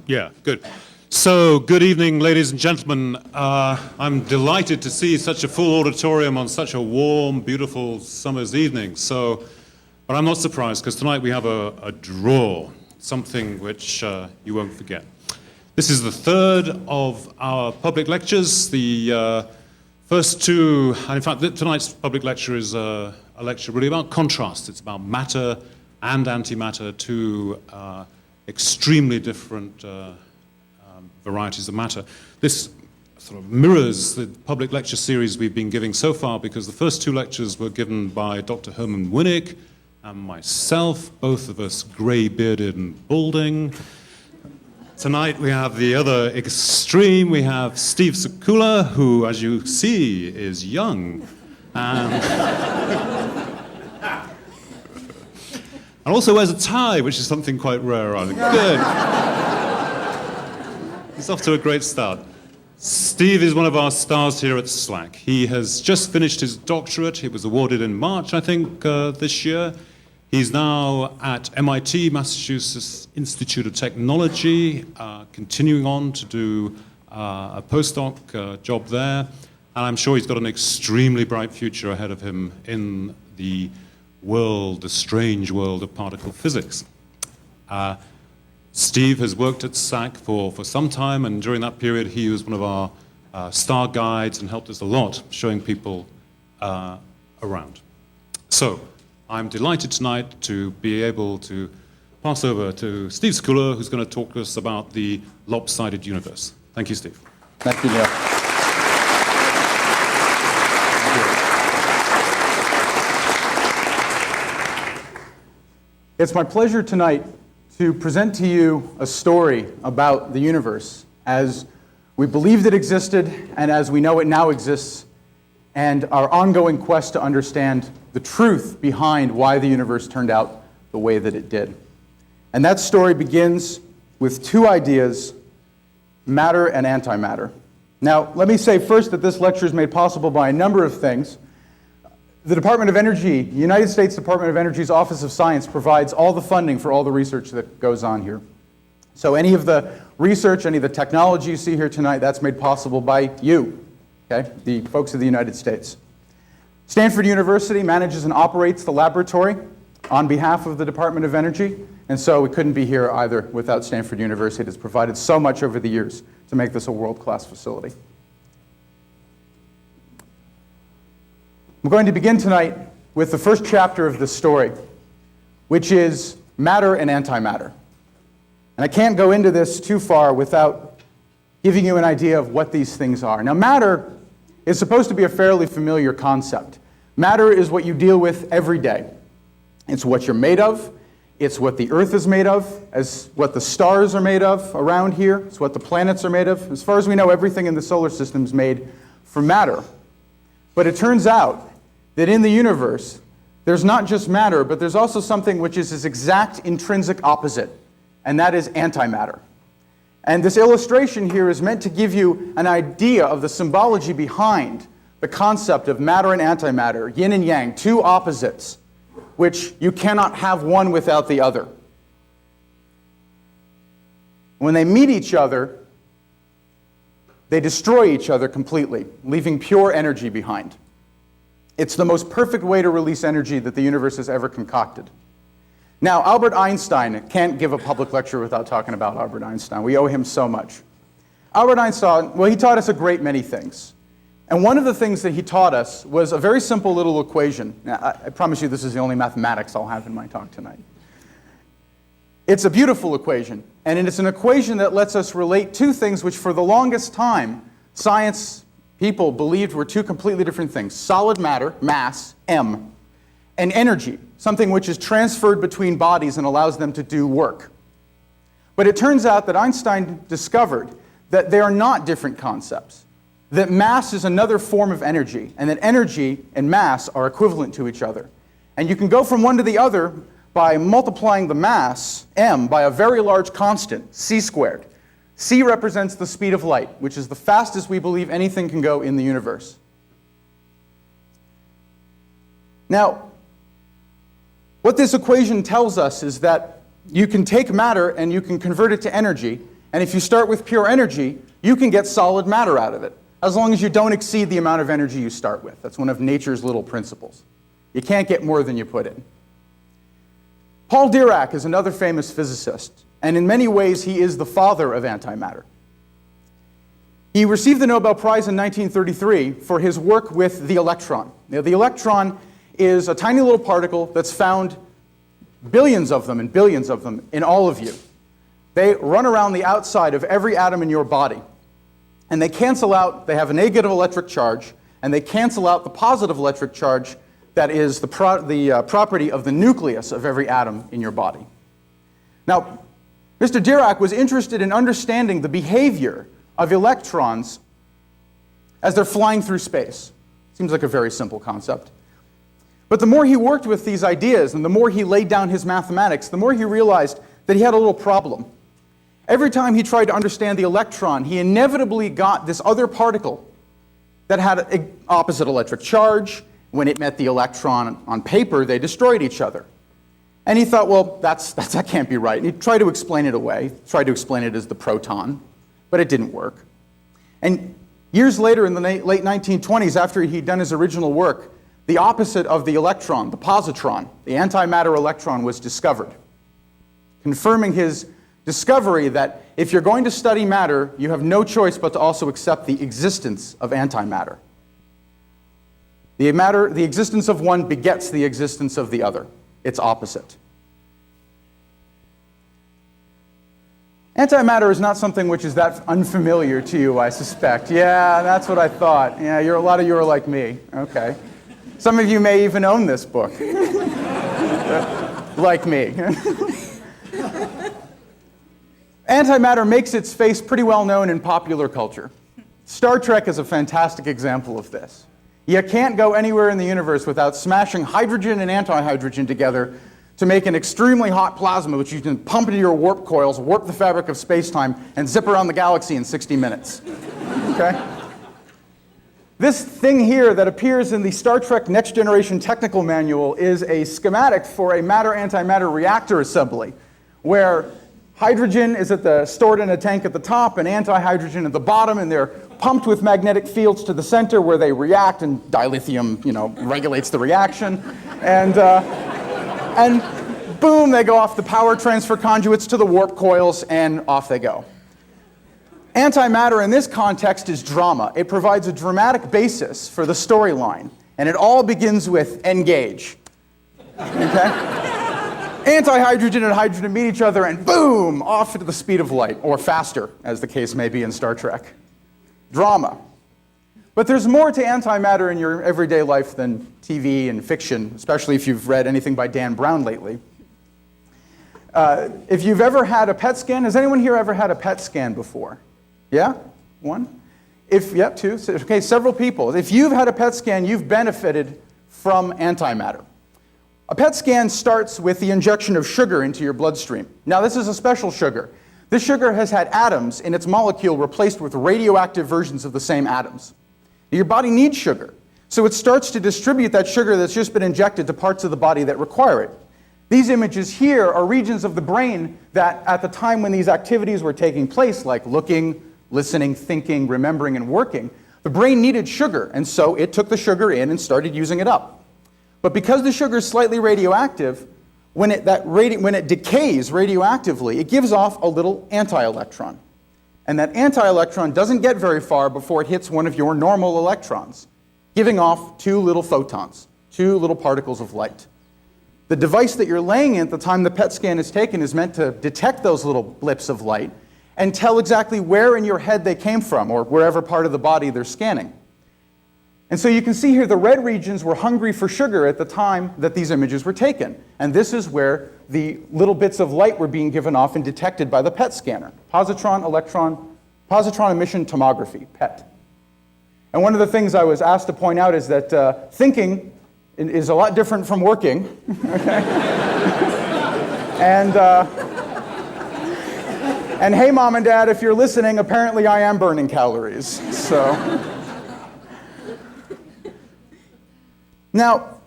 Yeah, good. So, good evening, ladies and gentlemen. I'm delighted to see such a full auditorium on such a warm, beautiful summer's evening. But I'm not surprised, because tonight we have a draw, something which you won't forget. This is the third of our public lectures. The first two, and in fact, tonight's public lecture is a lecture really about contrast. It's about matter and antimatter, two extremely different varieties of matter. This sort of mirrors the public lecture series we've been giving so far, because the first two lectures were given by Dr. Herman Winnick and myself, both of us gray-bearded and balding. Tonight we have the other extreme. We have Steve Sekula, who, as you see, is young. And also wears a tie, which is something quite rare, I think. Good. He's off to a great start. Steve is one of our stars here at SLAC. He has just finished his doctorate. It was awarded in March, I think, this year. He's now at MIT, Massachusetts Institute of Technology, continuing on to do a postdoc job there. And I'm sure he's got an extremely bright future ahead of him in the world, the strange world of particle physics. Steve has worked at SLAC for some time, and during that period he was one of our star guides and helped us a lot showing people around. So I'm delighted tonight to be able to pass over to Steve Sekula, who's going to talk to us about the lopsided universe. Thank you, Steve. Thank you, Neil. It's my pleasure tonight to present to you a story about the universe as we believed it existed and as we know it now exists, and our ongoing quest to understand the truth behind why the universe turned out the way that it did. And that story begins with two ideas, matter and antimatter. Now, let me say first that this lecture is made possible by a number of things. The Department of Energy, the United States Department of Energy's Office of Science provides all the funding for all the research that goes on here. So any of the research, any of the technology you see here tonight, that's made possible by you, okay, the folks of the United States. Stanford University manages and operates the laboratory on behalf of the Department of Energy, and so we couldn't be here either without Stanford University. It has provided so much over the years to make this a world-class facility. I'm going to begin tonight with the first chapter of this story, which is matter and antimatter. And I can't go into this too far without giving you an idea of what these things are. Now, matter is supposed to be a fairly familiar concept. Matter is what you deal with every day. It's what you're made of. It's what the Earth is made of, as what the stars are made of around here. It's what the planets are made of. As far as we know, everything in the solar system is made from matter. But it turns out that in the universe, there's not just matter, but there's also something which is its exact intrinsic opposite, and that is antimatter. And this illustration here is meant to give you an idea of the symbology behind the concept of matter and antimatter, yin and yang, two opposites, which you cannot have one without the other. When they meet each other, they destroy each other completely, leaving pure energy behind. It's the most perfect way to release energy that the universe has ever concocted. Now, Albert Einstein, can't give a public lecture without talking about Albert Einstein. We owe him so much. Albert Einstein, well, he taught us a great many things. And one of the things that he taught us was a very simple little equation. Now, I promise you this is the only mathematics I'll have in my talk tonight. It's a beautiful equation, and it's an equation that lets us relate two things which for the longest time science people believed were two completely different things. Solid matter, mass, M, and energy, something which is transferred between bodies and allows them to do work. But it turns out that Einstein discovered that they are not different concepts, that mass is another form of energy, and that energy and mass are equivalent to each other. And you can go from one to the other by multiplying the mass, M, by a very large constant, c squared. C represents the speed of light, which is the fastest we believe anything can go in the universe. Now, what this equation tells us is that you can take matter and you can convert it to energy, And if you start with pure energy, you can get solid matter out of it, as long as you don't exceed the amount of energy you start with. That's one of nature's little principles. You can't get more than you put in. Paul Dirac is another famous physicist, and in many ways he is the father of antimatter. He received the Nobel Prize in 1933 for his work with the electron. Now, the electron is a tiny little particle that's found, billions of them and billions of them, in all of you. They run around the outside of every atom in your body, and they cancel out, they have a negative electric charge, and they cancel out the positive electric charge that is the property of the nucleus of every atom in your body. Now, Mr. Dirac was interested in understanding the behavior of electrons as they're flying through space. Seems like a very simple concept. But the more he worked with these ideas and the more he laid down his mathematics, the more he realized that he had a little problem. Every time he tried to understand the electron, he inevitably got this other particle that had an opposite electric charge. When it met the electron on paper, they destroyed each other. And he thought, well, that can't be right. And he tried to explain it away, tried to explain it as the proton, but it didn't work. And years later, in the late 1920s, after he'd done his original work, the opposite of the electron, the positron, the antimatter electron, was discovered, confirming his discovery that if you're going to study matter, you have no choice but to also accept the existence of antimatter. The existence of one begets the existence of the other. It's opposite. Antimatter is not something which is that unfamiliar to you, I suspect. Yeah, that's what I thought. Yeah, a lot of you are like me. Okay. Some of you may even own this book. Like me. Antimatter makes its face pretty well known in popular culture. Star Trek is a fantastic example of this. You can't go anywhere in the universe without smashing hydrogen and antihydrogen together to make an extremely hot plasma, which you can pump into your warp coils, warp the fabric of space-time, and zip around the galaxy in 60 minutes. Okay? This thing here that appears in the Star Trek Next Generation Technical Manual is a schematic for a matter-antimatter reactor assembly, where hydrogen is stored in a tank at the top and antihydrogen at the bottom, and they're pumped with magnetic fields to the center where they react, and dilithium, regulates the reaction. And boom, they go off the power transfer conduits to the warp coils, and off they go. Antimatter in this context is drama. It provides a dramatic basis for the storyline, and it all begins with engage. Okay? Antihydrogen and hydrogen meet each other, and boom, off at the speed of light, or faster, as the case may be in Star Trek. Drama. But there's more to antimatter in your everyday life than TV and fiction, especially if you've read anything by Dan Brown lately. If you've ever had a PET scan, has anyone here ever had a PET scan before? Yeah? One? Yep, two. Okay, several people. If you've had a PET scan, you've benefited from antimatter. A PET scan starts with the injection of sugar into your bloodstream. Now, this is a special sugar. This sugar has had atoms in its molecule replaced with radioactive versions of the same atoms. Your body needs sugar, so it starts to distribute that sugar that's just been injected to parts of the body that require it. These images here are regions of the brain that, at the time when these activities were taking place, like looking, listening, thinking, remembering, and working, the brain needed sugar, and so it took the sugar in and started using it up. But because the sugar is slightly radioactive, when it decays radioactively, it gives off a little anti-electron. And that anti-electron doesn't get very far before it hits one of your normal electrons, giving off two little photons, two little particles of light. The device that you're laying in at the time the PET scan is taken is meant to detect those little blips of light and tell exactly where in your head they came from, or wherever part of the body they're scanning. And so you can see here the red regions were hungry for sugar at the time that these images were taken. And this is where the little bits of light were being given off and detected by the PET scanner. Positron emission tomography, PET. And one of the things I was asked to point out is that thinking is a lot different from working. Okay? And hey, Mom and Dad, if you're listening, apparently I am burning calories. So. Now,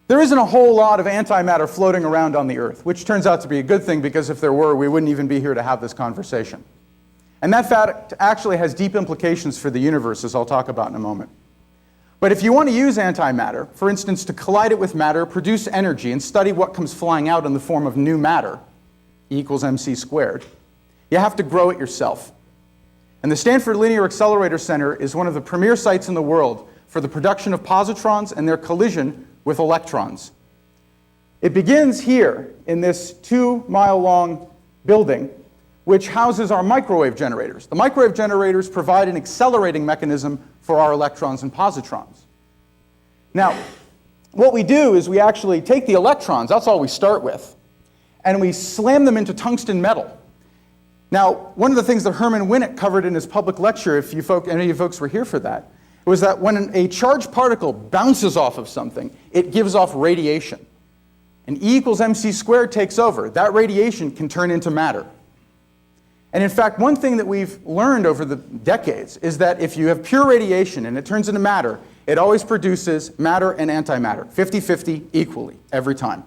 There isn't a whole lot of antimatter floating around on the Earth, which turns out to be a good thing, because if there were, we wouldn't even be here to have this conversation. And that fact actually has deep implications for the universe, as I'll talk about in a moment. But if you want to use antimatter, for instance, to collide it with matter, produce energy, and study what comes flying out in the form of new matter, E equals mc squared, you have to grow it yourself. And the Stanford Linear Accelerator Center is one of the premier sites in the world for the production of positrons and their collision with electrons. It begins here in this 2-mile-long building, which houses our microwave generators. The microwave generators provide an accelerating mechanism for our electrons and positrons. Now, what we do is we actually take the electrons, that's all we start with, and we slam them into tungsten metal. Now, one of the things that Herman Winnick covered in his public lecture, if any of you folks were here for that, was that when a charged particle bounces off of something, it gives off radiation. And E equals mc squared takes over. That radiation can turn into matter. And in fact, one thing that we've learned over the decades is that if you have pure radiation and it turns into matter, it always produces matter and antimatter, 50-50 equally, every time.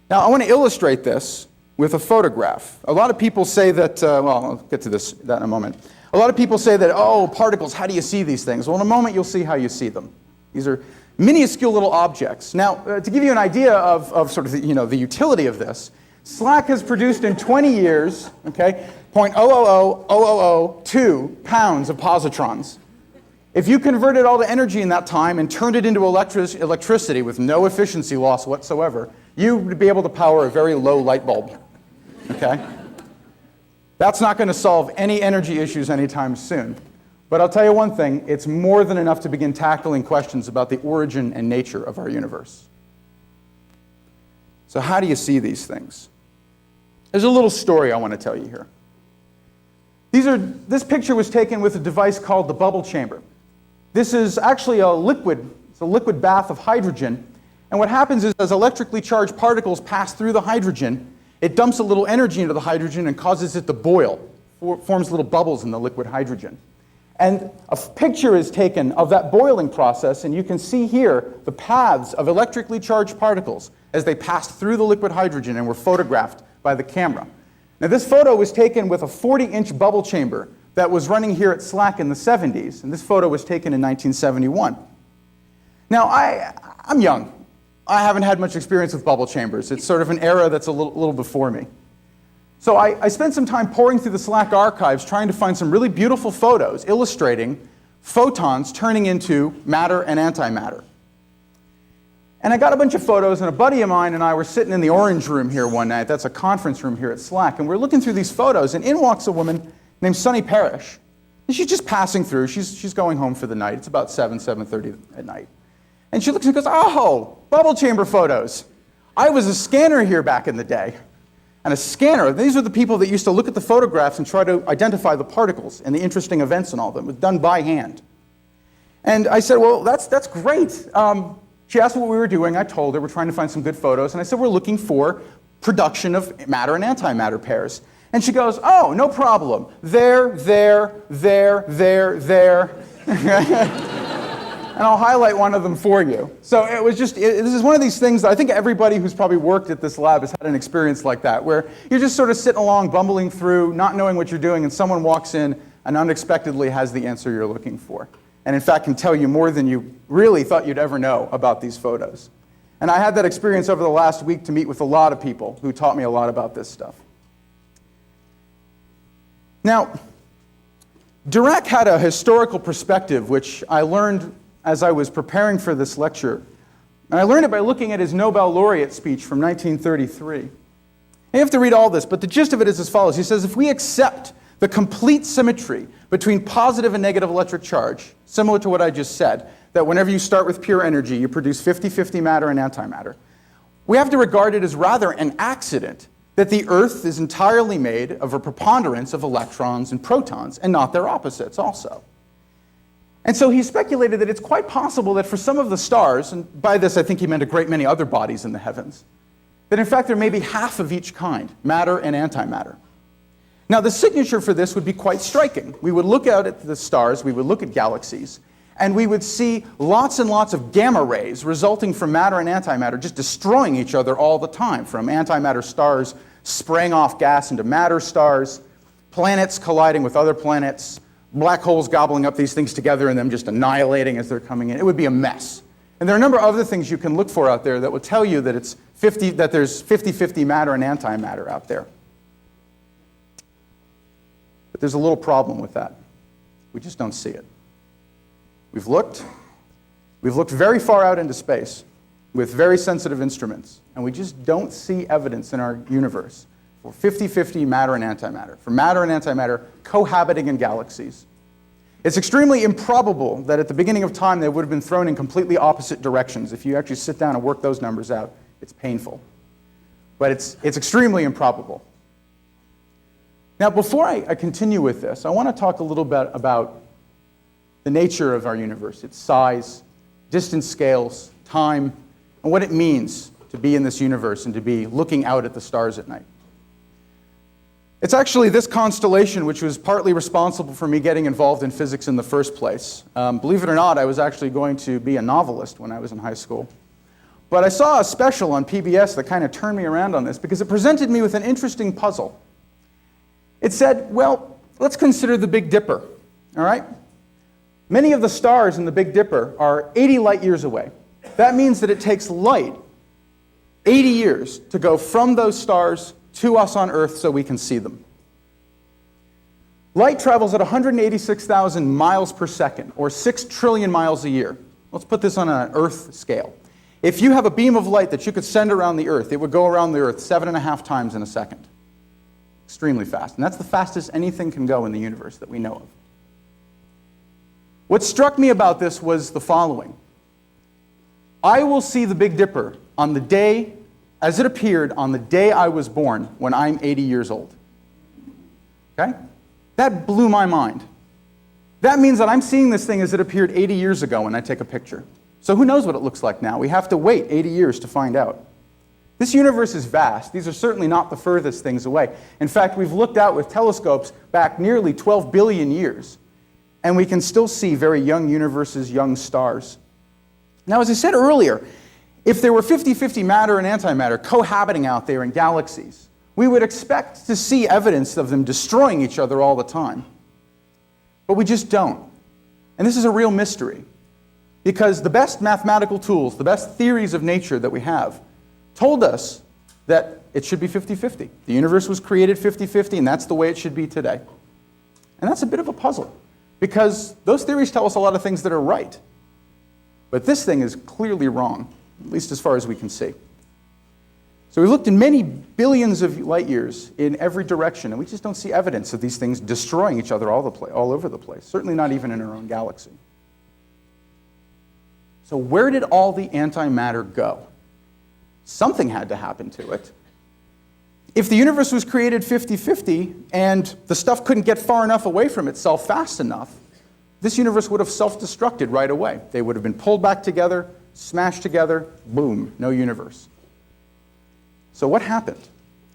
Now, I want to illustrate this with a photograph. A lot of people say that, well, I'll get to that in a moment. A lot of people say that, oh, particles, how do you see these things? Well, in a moment, you'll see how you see them. These are minuscule little objects. Now, to give you an idea of sort of the utility of this, SLAC has produced in 20 years, okay, 0.000002 pounds of positrons. If you converted all the energy in that time and turned it into electricity with no efficiency loss whatsoever, you would be able to power a very low light bulb, okay? That's not going to solve any energy issues anytime soon. But I'll tell you one thing, it's more than enough to begin tackling questions about the origin and nature of our universe. So how do you see these things? There's a little story I want to tell you here. This picture was taken with a device called the bubble chamber. This is actually a liquid bath of hydrogen. And what happens is, as electrically charged particles pass through the hydrogen, it dumps a little energy into the hydrogen and causes it to boil, forms little bubbles in the liquid hydrogen. And a picture is taken of that boiling process, and you can see here the paths of electrically charged particles as they passed through the liquid hydrogen and were photographed by the camera. Now, this photo was taken with a 40-inch bubble chamber that was running here at SLAC in the 70s, and this photo was taken in 1971. Now, I'm young. I haven't had much experience with bubble chambers. It's sort of an era that's a little before me. So I spent some time poring through the SLAC archives trying to find some really beautiful photos illustrating photons turning into matter and antimatter. And I got a bunch of photos, and a buddy of mine and I were sitting in the orange room here one night. That's a conference room here at SLAC. And we're looking through these photos, and in walks a woman named Sunny Parrish. And she's just passing through. She's going home for the night. It's about 7:30 at night. And she looks and goes, oh, bubble chamber photos. I was a scanner here back in the day. And a scanner, these are the people that used to look at the photographs and try to identify the particles and the interesting events and all of them. It was done by hand. And I said, well, that's great. She asked what we were doing. I told her we're trying to find some good photos. And I said, we're looking for production of matter and antimatter pairs. And she goes, oh, no problem. There. And I'll highlight one of them for you. So it was just, this is one of these things that I think everybody who's probably worked at this lab has had an experience like that, where you're just sort of sitting along, bumbling through, not knowing what you're doing, and someone walks in and unexpectedly has the answer you're looking for. And in fact can tell you more than you really thought you'd ever know about these photos. And I had that experience over the last week to meet with a lot of people who taught me a lot about this stuff. Now, Dirac had a historical perspective, which I learned as I was preparing for this lecture. And I learned it by looking at his Nobel laureate speech from 1933. And you have to read all this, but the gist of it is as follows. He says, if we accept the complete symmetry between positive and negative electric charge, similar to what I just said, that whenever you start with pure energy, you produce 50-50 matter and antimatter, we have to regard it as rather an accident that the Earth is entirely made of a preponderance of electrons and protons, and not their opposites also. And so he speculated that it's quite possible that for some of the stars, and by this I think he meant a great many other bodies in the heavens, that in fact there may be half of each kind, matter and antimatter. Now the signature for this would be quite striking. We would look out at the stars, we would look at galaxies, and we would see lots and lots of gamma rays resulting from matter and antimatter just destroying each other all the time, from antimatter stars spraying off gas into matter stars, planets colliding with other planets, black holes gobbling up these things together and them just annihilating as they're coming in. It would be a mess. And there are a number of other things you can look for out there that will tell you that there's 50-50 matter and antimatter out there. But there's a little problem with that. We just don't see it. We've looked very far out into space with very sensitive instruments, and we just don't see evidence in our universe for 50-50 matter and antimatter, for matter and antimatter cohabiting in galaxies. It's extremely improbable that at the beginning of time they would have been thrown in completely opposite directions. If you actually sit down and work those numbers out, it's painful. But it's extremely improbable. Now, before I continue with this, I want to talk a little bit about the nature of our universe, its size, distance scales, time, and what it means to be in this universe and to be looking out at the stars at night. It's actually this constellation which was partly responsible for me getting involved in physics in the first place. Believe it or not, I was actually going to be a novelist when I was in high school. But I saw a special on PBS that kind of turned me around on this because it presented me with an interesting puzzle. It said, well, let's consider the Big Dipper, all right? Many of the stars in the Big Dipper are 80 light years away. That means that it takes light 80 years to go from those stars to us on Earth so we can see them. Light travels at 186,000 miles per second, or 6 trillion miles a year. Let's put this on an Earth scale. If you have a beam of light that you could send around the Earth, it would go around the Earth 7.5 times in a second. Extremely fast. And that's the fastest anything can go in the universe that we know of. What struck me about this was the following. I will see the Big Dipper on the day, as it appeared on the day I was born, when I'm 80 years old. Okay? That blew my mind. That means that I'm seeing this thing as it appeared 80 years ago when I take a picture. So who knows what it looks like now? We have to wait 80 years to find out. This universe is vast. These are certainly not the furthest things away. In fact, we've looked out with telescopes back nearly 12 billion years, and we can still see very young universes, young stars. Now, as I said earlier, if there were 50-50 matter and antimatter cohabiting out there in galaxies, we would expect to see evidence of them destroying each other all the time. But we just don't. And this is a real mystery, because the best mathematical tools, the best theories of nature that we have, told us that it should be 50-50. The universe was created 50-50, and that's the way it should be today. And that's a bit of a puzzle, because those theories tell us a lot of things that are right. But this thing is clearly wrong, at least as far as we can see. So we looked in many billions of light years in every direction, and we just don't see evidence of these things destroying each other all over the place, certainly not even in our own galaxy. So where did all the antimatter go? Something had to happen to it. If the universe was created 50-50 and the stuff couldn't get far enough away from itself fast enough, this universe would have self-destructed right away. They would have been pulled back together, smashed together, boom, no universe. So what happened?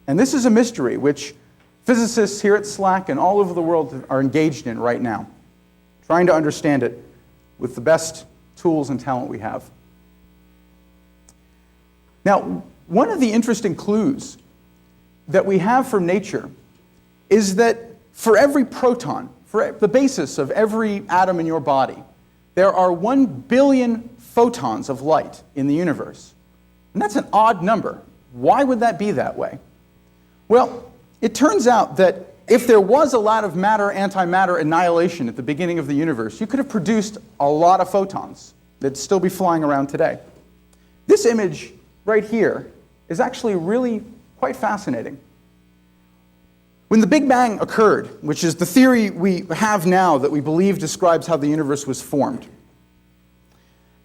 And this is a mystery which physicists here at SLAC and all over the world are engaged in right now, trying to understand it with the best tools and talent we have. Now, one of the interesting clues that we have from nature is that for every proton, for the basis of every atom in your body, there are 1 billion photons of light in the universe. And that's an odd number. Why would that be that way? Well, it turns out that if there was a lot of matter-antimatter annihilation at the beginning of the universe, you could have produced a lot of photons that'd still be flying around today. This image right here is actually really quite fascinating. When the Big Bang occurred, which is the theory we have now that we believe describes how the universe was formed,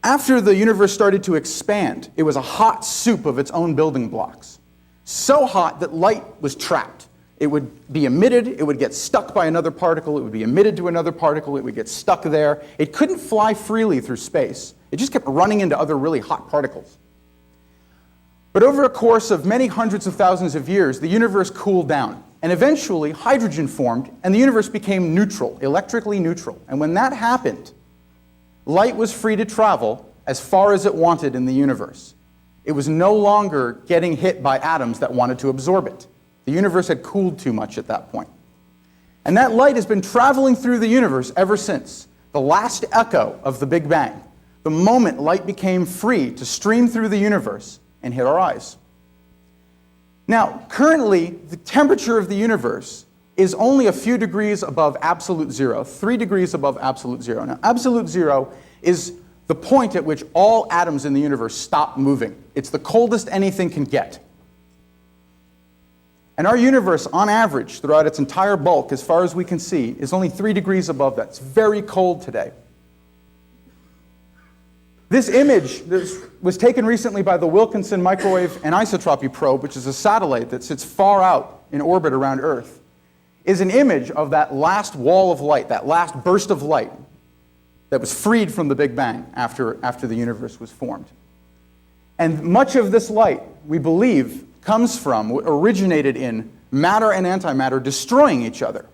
after the universe started to expand, it was a hot soup of its own building blocks. So hot that light was trapped. It would be emitted, it would get stuck by another particle, it would be emitted to another particle, it would get stuck there. It couldn't fly freely through space. It just kept running into other really hot particles. But over a course of many hundreds of thousands of years, the universe cooled down. And eventually, hydrogen formed, and the universe became neutral, electrically neutral. And when that happened, light was free to travel as far as it wanted in the universe. It was no longer getting hit by atoms that wanted to absorb it. The universe had cooled too much at that point. And that light has been traveling through the universe ever since, the last echo of the Big Bang, the moment light became free to stream through the universe and hit our eyes. Now, currently, the temperature of the universe is only a few degrees above absolute zero, 3 degrees above absolute zero. Now, absolute zero is the point at which all atoms in the universe stop moving. It's the coldest anything can get. And our universe, on average, throughout its entire bulk, as far as we can see, is only 3 degrees above that. It's very cold today. This image was taken recently by the Wilkinson Microwave Anisotropy Probe, which is a satellite that sits far out in orbit around Earth, is an image of that last wall of light, that last burst of light that was freed from the Big Bang after the universe was formed. And much of this light, we believe, originated in matter and antimatter destroying each other.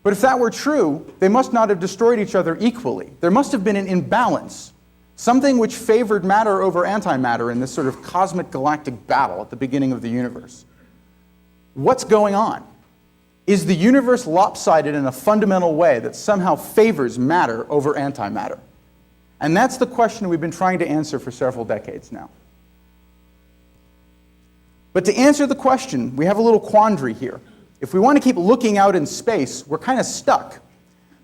But if that were true, they must not have destroyed each other equally. There must have been an imbalance, something which favored matter over antimatter in this sort of cosmic galactic battle at the beginning of the universe. What's going on? Is the universe lopsided in a fundamental way that somehow favors matter over antimatter? And that's the question we've been trying to answer for several decades now. But to answer the question, we have a little quandary here. If we want to keep looking out in space, we're kind of stuck.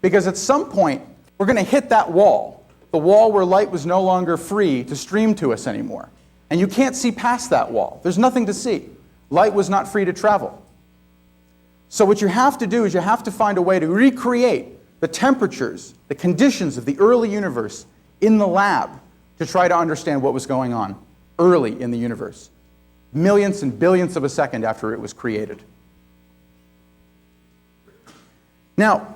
Because at some point, we're going to hit that wall, the wall where light was no longer free to stream to us anymore. And you can't see past that wall. There's nothing to see. Light was not free to travel. So what you have to do is you have to find a way to recreate the temperatures, the conditions of the early universe in the lab to try to understand what was going on early in the universe, millions and billions of a second after it was created. Now,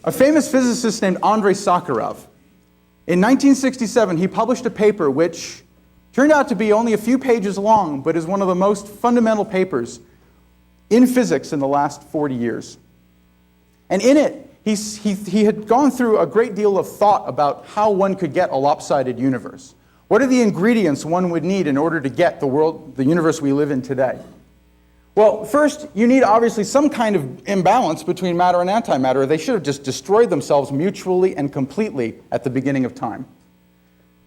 a famous physicist named Andrei Sakharov, in 1967, he published a paper which turned out to be only a few pages long, but is one of the most fundamental papers in physics in the last 40 years. And in it, he had gone through a great deal of thought about how one could get a lopsided universe. What are the ingredients one would need in order to get the universe we live in today? Well, first, you need obviously some kind of imbalance between matter and antimatter. They should have just destroyed themselves mutually and completely at the beginning of time.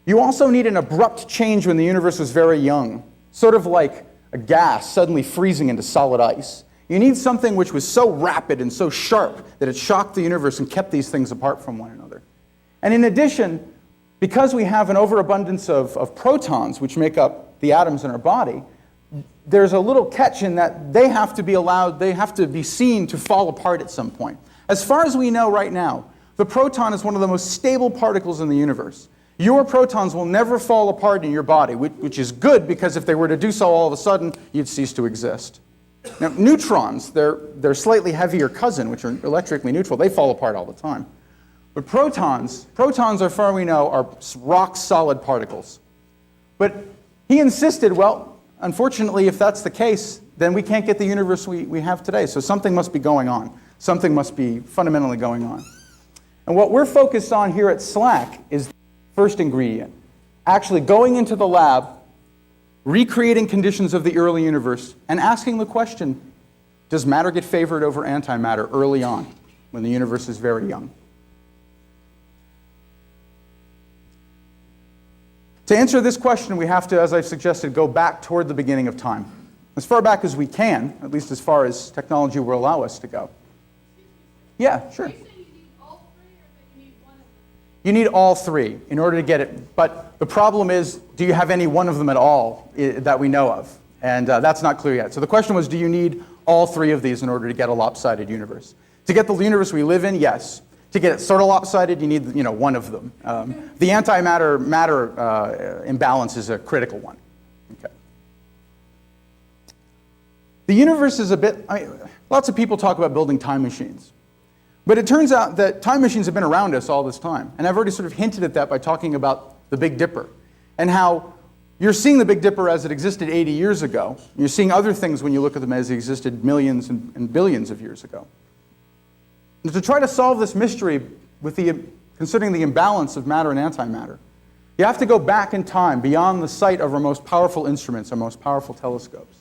You also need an abrupt change when the universe was very young, sort of like a gas suddenly freezing into solid ice. You need something which was so rapid and so sharp that it shocked the universe and kept these things apart from one another. And in addition, because we have an overabundance of protons, which make up the atoms in our body, there's a little catch in that they have to be seen to fall apart at some point. As far as we know right now, the proton is one of the most stable particles in the universe. Your protons will never fall apart in your body, which is good, because if they were to do so all of a sudden, you'd cease to exist. Now, neutrons, their slightly heavier cousin, which are electrically neutral, they fall apart all the time. But protons, as far as we know, are rock-solid particles. But he insisted, well, unfortunately, if that's the case, then we can't get the universe we have today. So something must be going on. Something must be fundamentally going on. And what we're focused on here at SLAC is the first ingredient. Actually going into the lab, recreating conditions of the early universe, and asking the question, does matter get favored over antimatter early on, when the universe is very young? To answer this question, we have to, as I've suggested, go back toward the beginning of time. As far back as we can, at least as far as technology will allow us to go. Yeah, sure. You need all three in order to get it. But the problem is, do you have any one of them at all that we know of? And that's not clear yet. So the question was, do you need all three of these in order to get a lopsided universe? To get the universe we live in, yes. To get it sort of lopsided, you need one of them. The antimatter-matter imbalance is a critical one. Okay. The universe is lots of people talk about building time machines. But it turns out that time machines have been around us all this time. And I've already sort of hinted at that by talking about the Big Dipper and how you're seeing the Big Dipper as it existed 80 years ago. You're seeing other things when you look at them as they existed millions and billions of years ago. And to try to solve this mystery with the considering the imbalance of matter and antimatter, you have to go back in time beyond the sight of our most powerful instruments, our most powerful telescopes.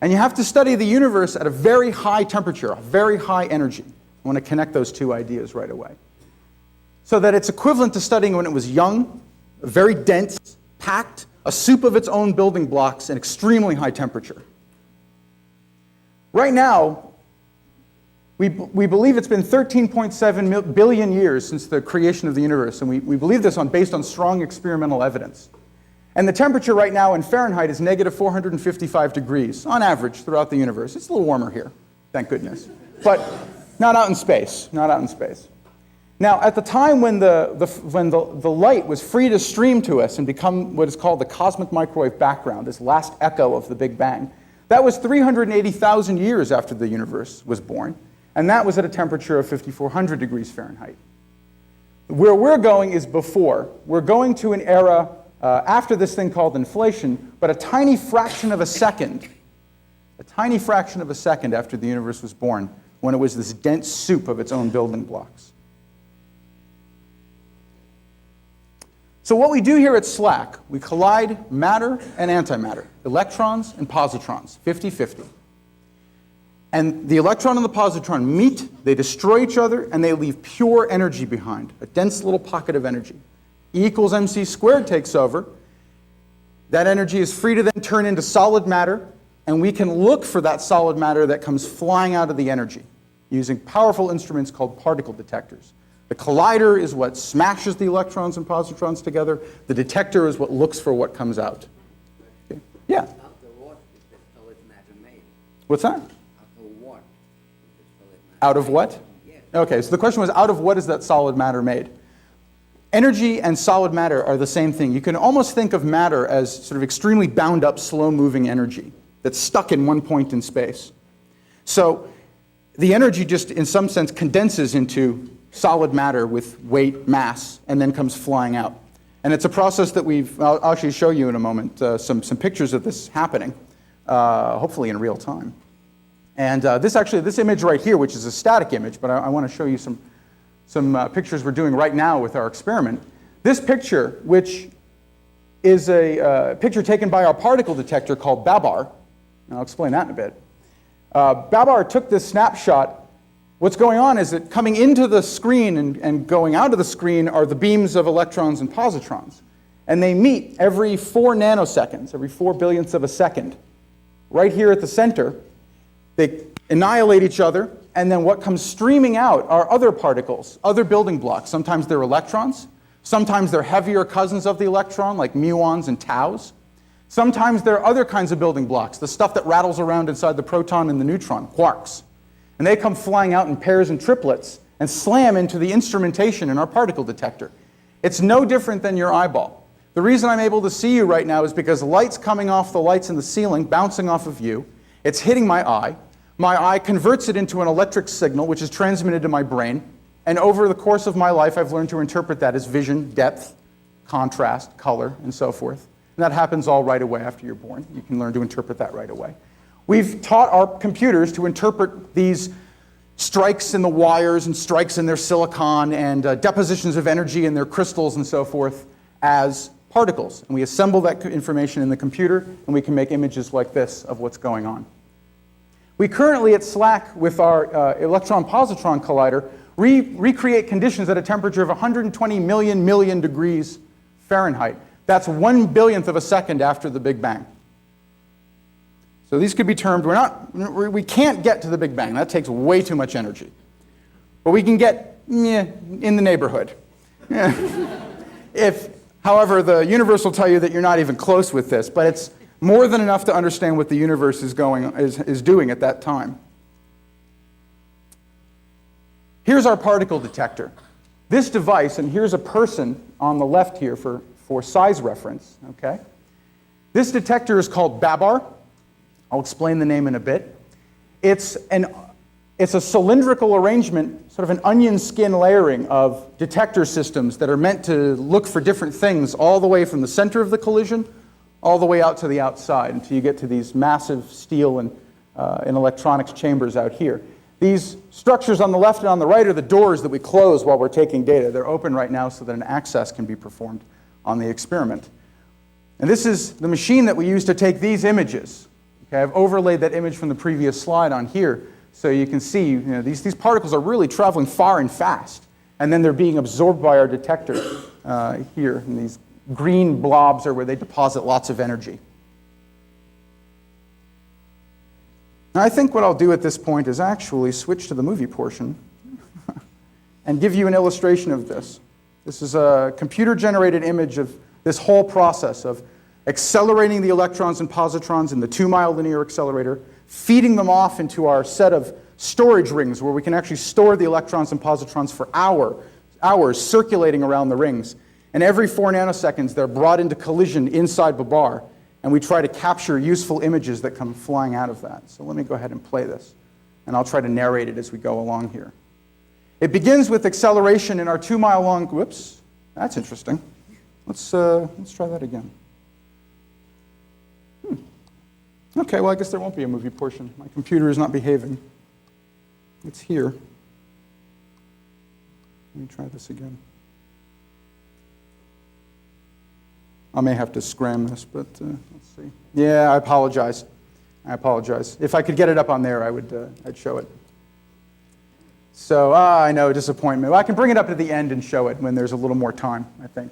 And you have to study the universe at a very high temperature, a very high energy. I want to connect those two ideas right away. So that it's equivalent to studying when it was young, very dense, packed, a soup of its own building blocks, and extremely high temperature. Right now, we believe it's been 13.7 billion years since the creation of the universe, and we believe this based on strong experimental evidence. And the temperature right now in Fahrenheit is negative 455 degrees, on average, throughout the universe. It's a little warmer here, thank goodness. But not out in space, not out in space. Now, at the time when the light was free to stream to us and become what is called the cosmic microwave background, this last echo of the Big Bang, that was 380,000 years after the universe was born, and that was at a temperature of 5,400 degrees Fahrenheit. Where we're going is before. We're going to an era after this thing called inflation, but a tiny fraction of a second after the universe was born, when it was this dense soup of its own building blocks. So what we do here at SLAC, we collide matter and antimatter, electrons and positrons, 50-50. And the electron and the positron meet, they destroy each other, and they leave pure energy behind, a dense little pocket of energy. E equals mc squared takes over. That energy is free to then turn into solid matter, and we can look for that solid matter that comes flying out of the energy using powerful instruments called particle detectors. The collider is what smashes the electrons and positrons together. The detector is what looks for what comes out. Okay. Yeah? Out of what is the solid matter made? What's that? Out of what is the solid matter Out of what? Yes. Okay, so the question was, out of what is that solid matter made? Energy and solid matter are the same thing. You can almost think of matter as sort of extremely bound up, slow-moving energy that's stuck in one point in space. So the energy just, in some sense, condenses into solid matter with weight, mass, and then comes flying out. And it's a process that I'll actually show you in a moment, some pictures of this happening, hopefully in real time. And this image right here, which is a static image, but I want to show you some pictures we're doing right now with our experiment. This picture, which is a picture taken by our particle detector called BABAR, and I'll explain that in a bit. BABAR took this snapshot. What's going on is that coming into the screen and going out of the screen are the beams of electrons and positrons. And they meet every 4 nanoseconds, every 4 billionths of a second. Right here at the center, they annihilate each other, and then what comes streaming out are other particles, other building blocks. Sometimes they're electrons. Sometimes they're heavier cousins of the electron, like muons and taus. Sometimes there are other kinds of building blocks, the stuff that rattles around inside the proton and the neutron, quarks. And they come flying out in pairs and triplets and slam into the instrumentation in our particle detector. It's no different than your eyeball. The reason I'm able to see you right now is because light's coming off the lights in the ceiling, bouncing off of you. It's hitting my eye. My eye converts it into an electric signal, which is transmitted to my brain. And over the course of my life, I've learned to interpret that as vision, depth, contrast, color, and so forth. And that happens all right away after you're born. You can learn to interpret that right away. We've taught our computers to interpret these strikes in the wires and strikes in their silicon and depositions of energy in their crystals and so forth as particles. And we assemble that information in the computer, and we can make images like this of what's going on. We currently at SLAC, with our electron-positron collider, recreate conditions at a temperature of 120 million degrees Fahrenheit. That's 1 billionth of a second after the Big Bang. So these could be termed, we can't get to the Big Bang. That takes way too much energy. But we can get in the neighborhood. However, the universe will tell you that you're not even close with this, but it's more than enough to understand what the universe is doing at that time. Here's our particle detector. This device, and here's a person on the left here for size reference, okay? This detector is called BABAR. I'll explain the name in a bit. It's a cylindrical arrangement, sort of an onion skin layering of detector systems that are meant to look for different things all the way from the center of the collision all the way out to the outside until you get to these massive steel and electronics chambers out here. These structures on the left and on the right are the doors that we close while we're taking data. They're open right now so that an access can be performed on the experiment. And this is the machine that we use to take these images. Okay, I've overlaid that image from the previous slide on here so you can see these particles are really traveling far and fast. And then they're being absorbed by our detector here. And these green blobs are where they deposit lots of energy. Now, I think what I'll do at this point is actually switch to the movie portion and give you an illustration of this. This is a computer-generated image of this whole process of accelerating the electrons and positrons in the 2-mile linear accelerator, feeding them off into our set of storage rings where we can actually store the electrons and positrons for hours circulating around the rings. And every 4 nanoseconds, they're brought into collision inside BABAR, and we try to capture useful images that come flying out of that. So let me go ahead and play this, and I'll try to narrate it as we go along here. It begins with acceleration in our 2-mile long, whoops, that's interesting. Let's try that again. Okay, well, I guess there won't be a movie portion. My computer is not behaving. It's here. Let me try this again. I may have to scram this, but let's see. Yeah, I apologize. I apologize. If I could get it up on there, I'd show it. So, I know, disappointment. Well, I can bring it up at the end and show it when there's a little more time, I think.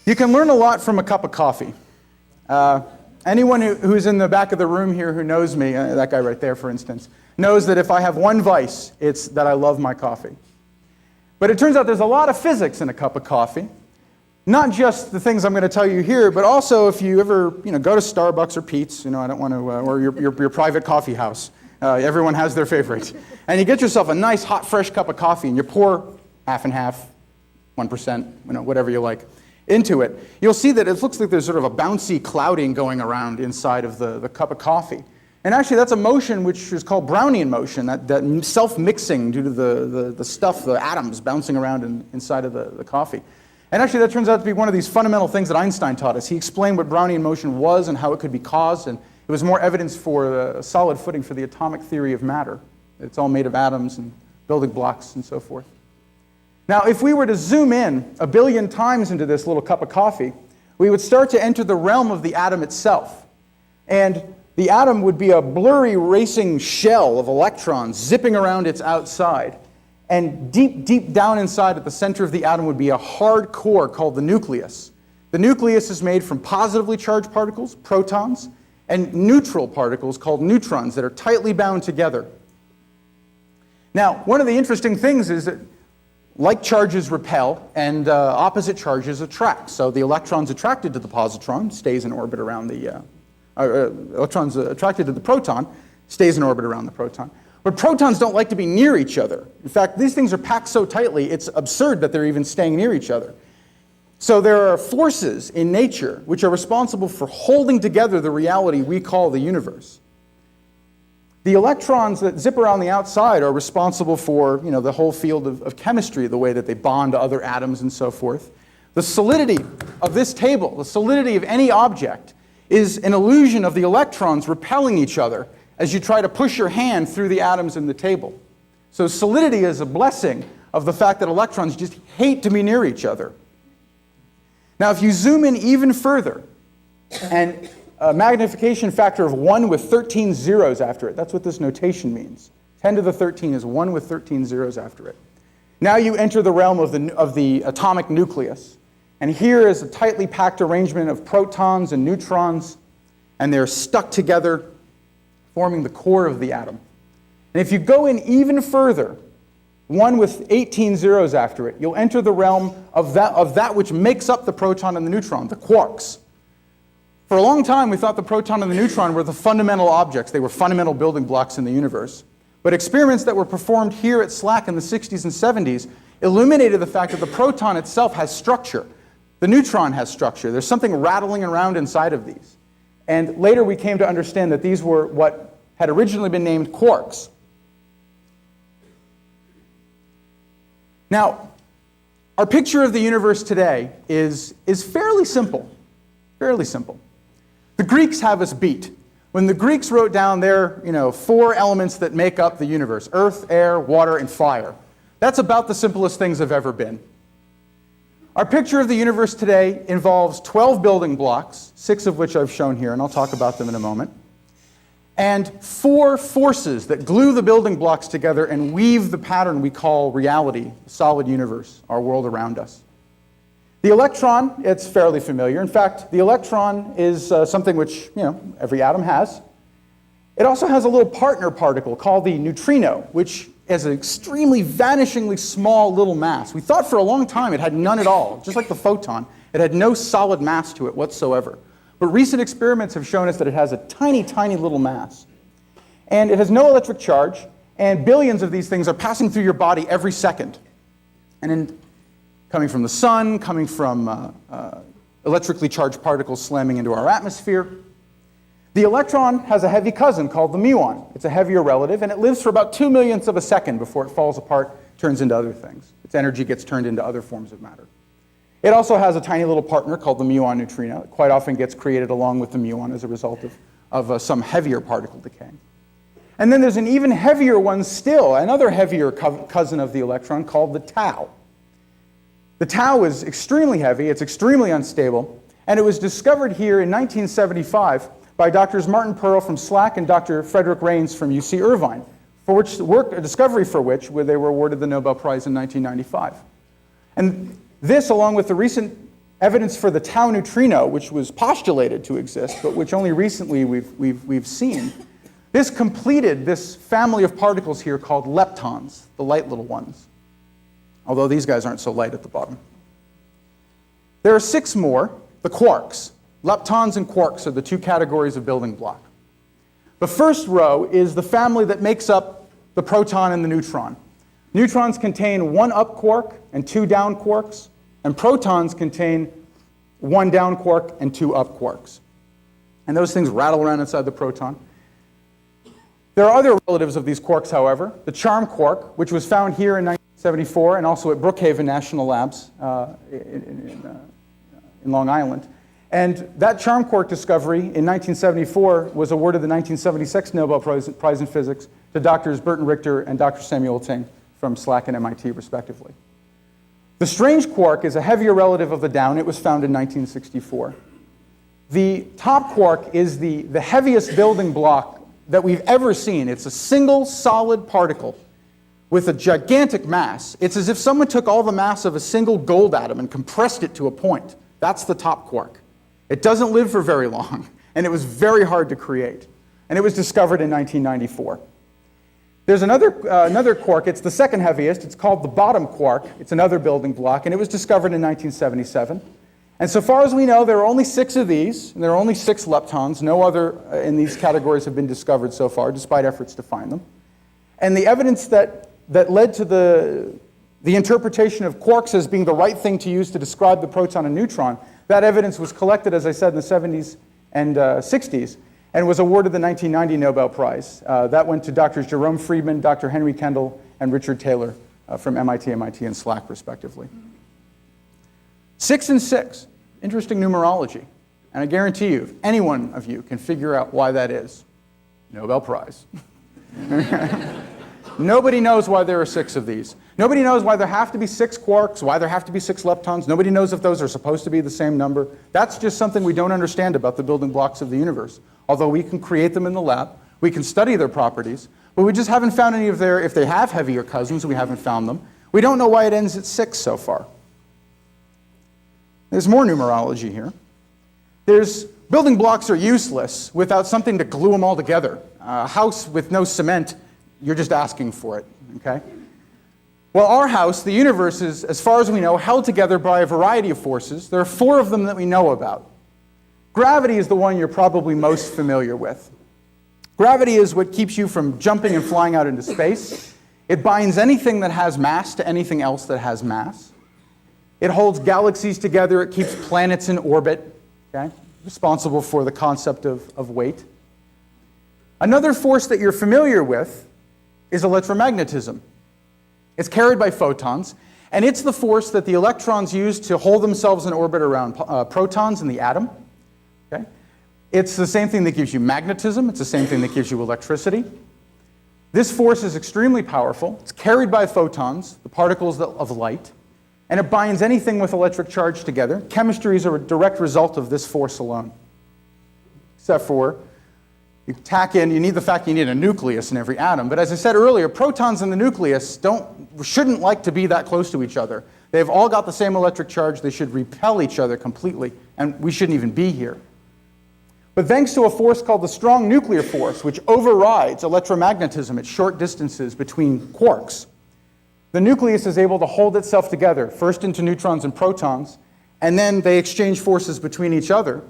You can learn a lot from a cup of coffee. Anyone who's in the back of the room here who knows me, that guy right there, for instance, knows that if I have one vice, it's that I love my coffee. But it turns out there's a lot of physics in a cup of coffee. Not just the things I'm going to tell you here, but also if you ever go to Starbucks or Pete's, I don't want to, or your private coffee house. Everyone has their favorite. And you get yourself a nice, hot, fresh cup of coffee, and you pour half and half, 1%, whatever you like, into it. You'll see that it looks like there's sort of a bouncy clouding going around inside of the cup of coffee. And actually, that's a motion which is called Brownian motion, that self-mixing due to the stuff, the atoms bouncing around inside of the coffee. And actually, that turns out to be one of these fundamental things that Einstein taught us. He explained what Brownian motion was and how it could be caused, and it was more evidence for a solid footing for the atomic theory of matter. It's all made of atoms and building blocks and so forth. Now, if we were to zoom in 1 billion times into this little cup of coffee, we would start to enter the realm of the atom itself. And the atom would be a blurry racing shell of electrons zipping around its outside. And deep, deep down inside at the center of the atom would be a hard core called the nucleus. The nucleus is made from positively charged particles, protons, and neutral particles called neutrons that are tightly bound together. Now, one of the interesting things is that like charges repel and opposite charges attract. So the electrons attracted to the positron stays in orbit around the electrons attracted to the proton stays in orbit around the proton. But protons don't like to be near each other. In fact, these things are packed so tightly, it's absurd that they're even staying near each other. So there are forces in nature which are responsible for holding together the reality we call the universe. The electrons that zip around the outside are responsible for the whole field of chemistry, the way that they bond to other atoms and so forth. The solidity of this table, the solidity of any object, is an illusion of the electrons repelling each other as you try to push your hand through the atoms in the table. So solidity is a blessing of the fact that electrons just hate to be near each other. Now, if you zoom in even further, and a magnification factor of 1 with 13 zeros after it, that's what this notation means. 10 to the 13 is 1 with 13 zeros after it. Now you enter the realm of the atomic nucleus. And here is a tightly packed arrangement of protons and neutrons, and they're stuck together, forming the core of the atom. And if you go in even further, 1 with 18 zeros after it, you'll enter the realm of that which makes up the proton and the neutron, the quarks. For a long time, we thought the proton and the neutron were the fundamental objects. They were fundamental building blocks in the universe. But experiments that were performed here at SLAC in the 60s and 70s illuminated the fact that the proton itself has structure. The neutron has structure. There's something rattling around inside of these. And later we came to understand that these were what had originally been named quarks. Now, our picture of the universe today is fairly simple. Fairly simple. The Greeks have us beat. When the Greeks wrote down their, 4 elements that make up the universe, earth, air, water, and fire, that's about the simplest things have ever been. Our picture of the universe today involves 12 building blocks, 6 of which I've shown here, and I'll talk about them in a moment, and 4 forces that glue the building blocks together and weave the pattern we call reality, the solid universe, our world around us. The electron, it's fairly familiar. In fact, the electron is something which, every atom has. It also has a little partner particle called the neutrino, which has an extremely vanishingly small little mass. We thought for a long time it had none at all, just like the photon. It had no solid mass to it whatsoever. But recent experiments have shown us that it has a tiny, tiny little mass. And it has no electric charge, and billions of these things are passing through your body every second. And coming from the sun, coming from electrically charged particles slamming into our atmosphere. The electron has a heavy cousin called the muon. It's a heavier relative, and it lives for about 2 millionths of a second before it falls apart, turns into other things. Its energy gets turned into other forms of matter. It also has a tiny little partner called the muon neutrino. It quite often gets created along with the muon as a result of some heavier particle decay. And then there's an even heavier one still, another heavier cousin of the electron called the tau. The tau is extremely heavy, it's extremely unstable, and it was discovered here in 1975 by Drs. Martin Pearl from SLAC and Dr. Frederick Rains from UC Irvine, for which a discovery for which they were awarded the Nobel Prize in 1995. And this, along with the recent evidence for the tau neutrino, which was postulated to exist, but which only recently we've seen, this completed this family of particles here called leptons, the light little ones. Although these guys aren't so light at the bottom. There are 6 more, the quarks. Leptons and quarks are the 2 categories of building block. The first row is the family that makes up the proton and the neutron. Neutrons contain 1 up quark and 2 down quarks, and protons contain 1 down quark and 2 up quarks. And those things rattle around inside the proton. There are other relatives of these quarks, however. The charm quark, which was found here in 1974 and also at Brookhaven National Labs in Long Island. And that charm quark discovery in 1974 was awarded the 1976 Nobel Prize in Physics to Drs. Burton Richter and Dr. Samuel Ting from SLAC and MIT, respectively. The strange quark is a heavier relative of the down. It was found in 1964. The top quark is the heaviest building block that we've ever seen. It's a single solid particle with a gigantic mass. It's as if someone took all the mass of a single gold atom and compressed it to a point. That's the top quark. It doesn't live for very long, and it was very hard to create. And it was discovered in 1994. There's another quark. It's the second heaviest. It's called the bottom quark. It's another building block, and it was discovered in 1977. And so far as we know, there are only 6 of these, and there are only 6 leptons. No other in these categories have been discovered so far, despite efforts to find them. And the evidence that led to the interpretation of quarks as being the right thing to use to describe the proton and neutron, that evidence was collected, as I said, in the 70s and 60s, and was awarded the 1990 Nobel Prize. That went to Drs. Jerome Friedman, Dr. Henry Kendall, and Richard Taylor from MIT, and SLAC, respectively. 6 and 6, interesting numerology. And I guarantee you, if any one of you can figure out why that is, Nobel Prize. Nobody knows why there are 6 of these. Nobody knows why there have to be 6 quarks, why there have to be 6 leptons. Nobody knows if those are supposed to be the same number. That's just something we don't understand about the building blocks of the universe. Although we can create them in the lab, we can study their properties, but we just haven't found any of if they have heavier cousins, we haven't found them. We don't know why it ends at 6 so far. There's more numerology here. Building blocks are useless without something to glue them all together. A house with no cement, you're just asking for it, okay? Well, our house, the universe, is, as far as we know, held together by a variety of forces. There are 4 of them that we know about. Gravity is the one you're probably most familiar with. Gravity is what keeps you from jumping and flying out into space. It binds anything that has mass to anything else that has mass. It holds galaxies together. It keeps planets in orbit, okay? Responsible for the concept of weight. Another force that you're familiar with is electromagnetism. It's carried by photons, and it's the force that the electrons use to hold themselves in orbit around protons in the atom. Okay? It's the same thing that gives you magnetism. It's the same thing that gives you electricity. This force is extremely powerful. It's carried by photons, the particles of light, and it binds anything with electric charge together. Chemistry is a direct result of this force alone. Except for, you tack in, you need the fact you need a nucleus in every atom. But as I said earlier, protons in the nucleus shouldn't like to be that close to each other. They've all got the same electric charge. They should repel each other completely, and we shouldn't even be here. But thanks to a force called the strong nuclear force, which overrides electromagnetism at short distances between quarks, the nucleus is able to hold itself together, first into neutrons and protons, and then they exchange forces between each other,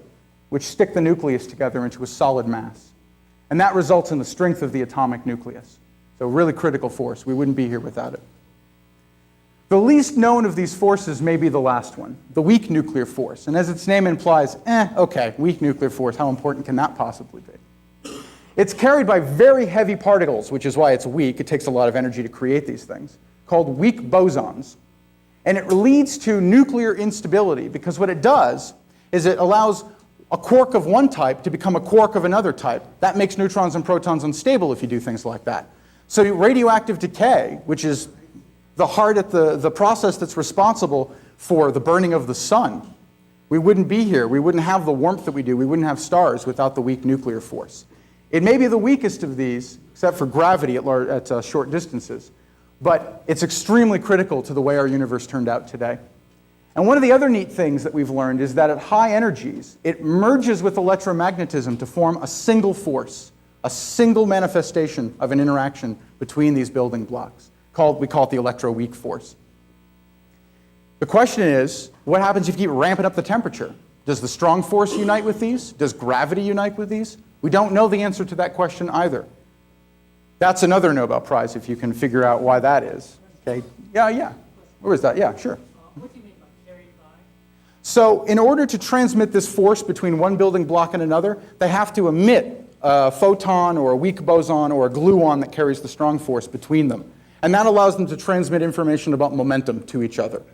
which stick the nucleus together into a solid mass. And that results in the strength of the atomic nucleus. So really critical force. We wouldn't be here without it. The least known of these forces may be the last one, the weak nuclear force. And as its name implies, okay, weak nuclear force, how important can that possibly be? It's carried by very heavy particles, which is why it's weak. It takes a lot of energy to create these things, called weak bosons. And it leads to nuclear instability, because what it does is it allows a quark of one type to become a quark of another type. That makes neutrons and protons unstable if you do things like that. So radioactive decay, which is the heart at the process that's responsible for the burning of the sun, we wouldn't be here. We wouldn't have the warmth that we do. We wouldn't have stars without the weak nuclear force. It may be the weakest of these, except for gravity at short distances, but it's extremely critical to the way our universe turned out today. And one of the other neat things that we've learned is that at high energies, it merges with electromagnetism to form a single force, a single manifestation of an interaction between these building blocks. We call it the electroweak force. The question is, what happens if you keep ramping up the temperature? Does the strong force unite with these? Does gravity unite with these? We don't know the answer to that question either. That's another Nobel Prize if you can figure out why that is. Okay? Yeah. Where is that? Yeah, sure. What do you mean by carried by? So in order to transmit this force between one building block and another, they have to emit a photon or a weak boson or a gluon that carries the strong force between them. And that allows them to transmit information about momentum to each other.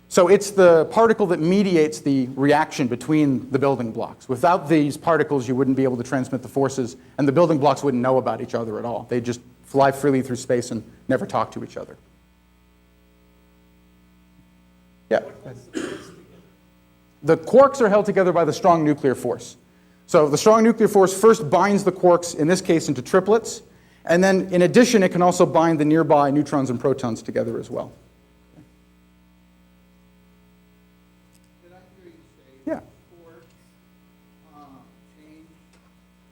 So it's the particle that mediates the reaction between the building blocks. Without these particles, you wouldn't be able to transmit the forces, and the building blocks wouldn't know about each other at all. They'd just fly freely through space and never talk to each other. Yeah. The quarks are held together by the strong nuclear force. So the strong nuclear force first binds the quarks, in this case, into triplets. And then, in addition, it can also bind the nearby neutrons and protons together as well. Did I hear you say Yeah. quarks change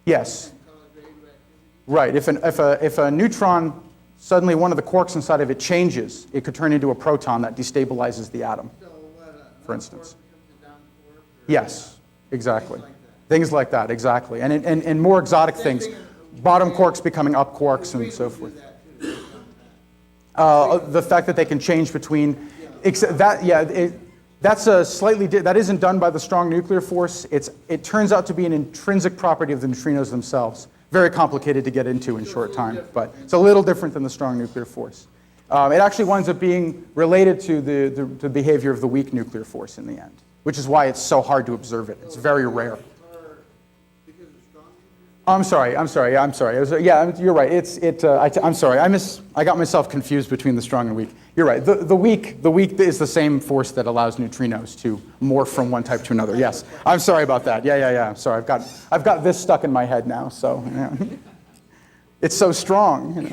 Yes. and cause radioactivity? Right. If a neutron, suddenly one of the quarks inside of it changes, it could turn into a proton that destabilizes the atom. So what, For instance. quark becomes a down quark? Or Yes, exactly. Things like that. Things like that, exactly. And more exotic things. thing in- Bottom quarks becoming up quarks and Neutrinos so do forth. that too, sometimes. The fact that they can change between, that's a slightly, that isn't done by the strong nuclear force. It turns out to be an intrinsic property of the neutrinos themselves. Very complicated to get into in short time, but it's a little different than the strong nuclear force. It actually winds up being related to the behavior of the weak nuclear force in the end, which is why it's so hard to observe it. It's very rare. Or because of strong nuclear? I'm sorry. You're right. I'm sorry. I got myself confused between the strong and weak. You're right. The weak is the same force that allows neutrinos to morph from one type to another. Yes. I'm sorry about that. Yeah. I'm sorry. I've got this stuck in my head now. So it's so strong.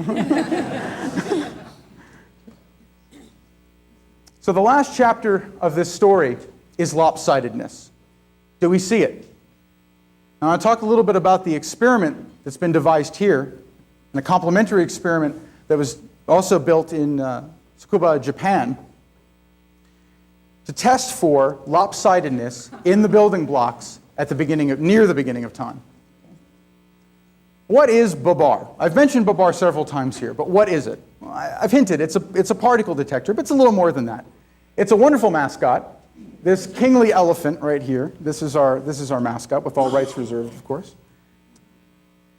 So the last chapter of this story is lopsidedness. Do we see it? Now, I'll talk a little bit about the experiment that's been devised here, and a complementary experiment that was also built in Tsukuba, Japan, to test for lopsidedness in the building blocks at near the beginning of time. What is BABAR? I've mentioned BABAR several times here, but what is it? Well, I've hinted, it's a particle detector, but it's a little more than that. It's a wonderful mascot. This kingly elephant right here, this is our mascot, with all rights reserved, of course.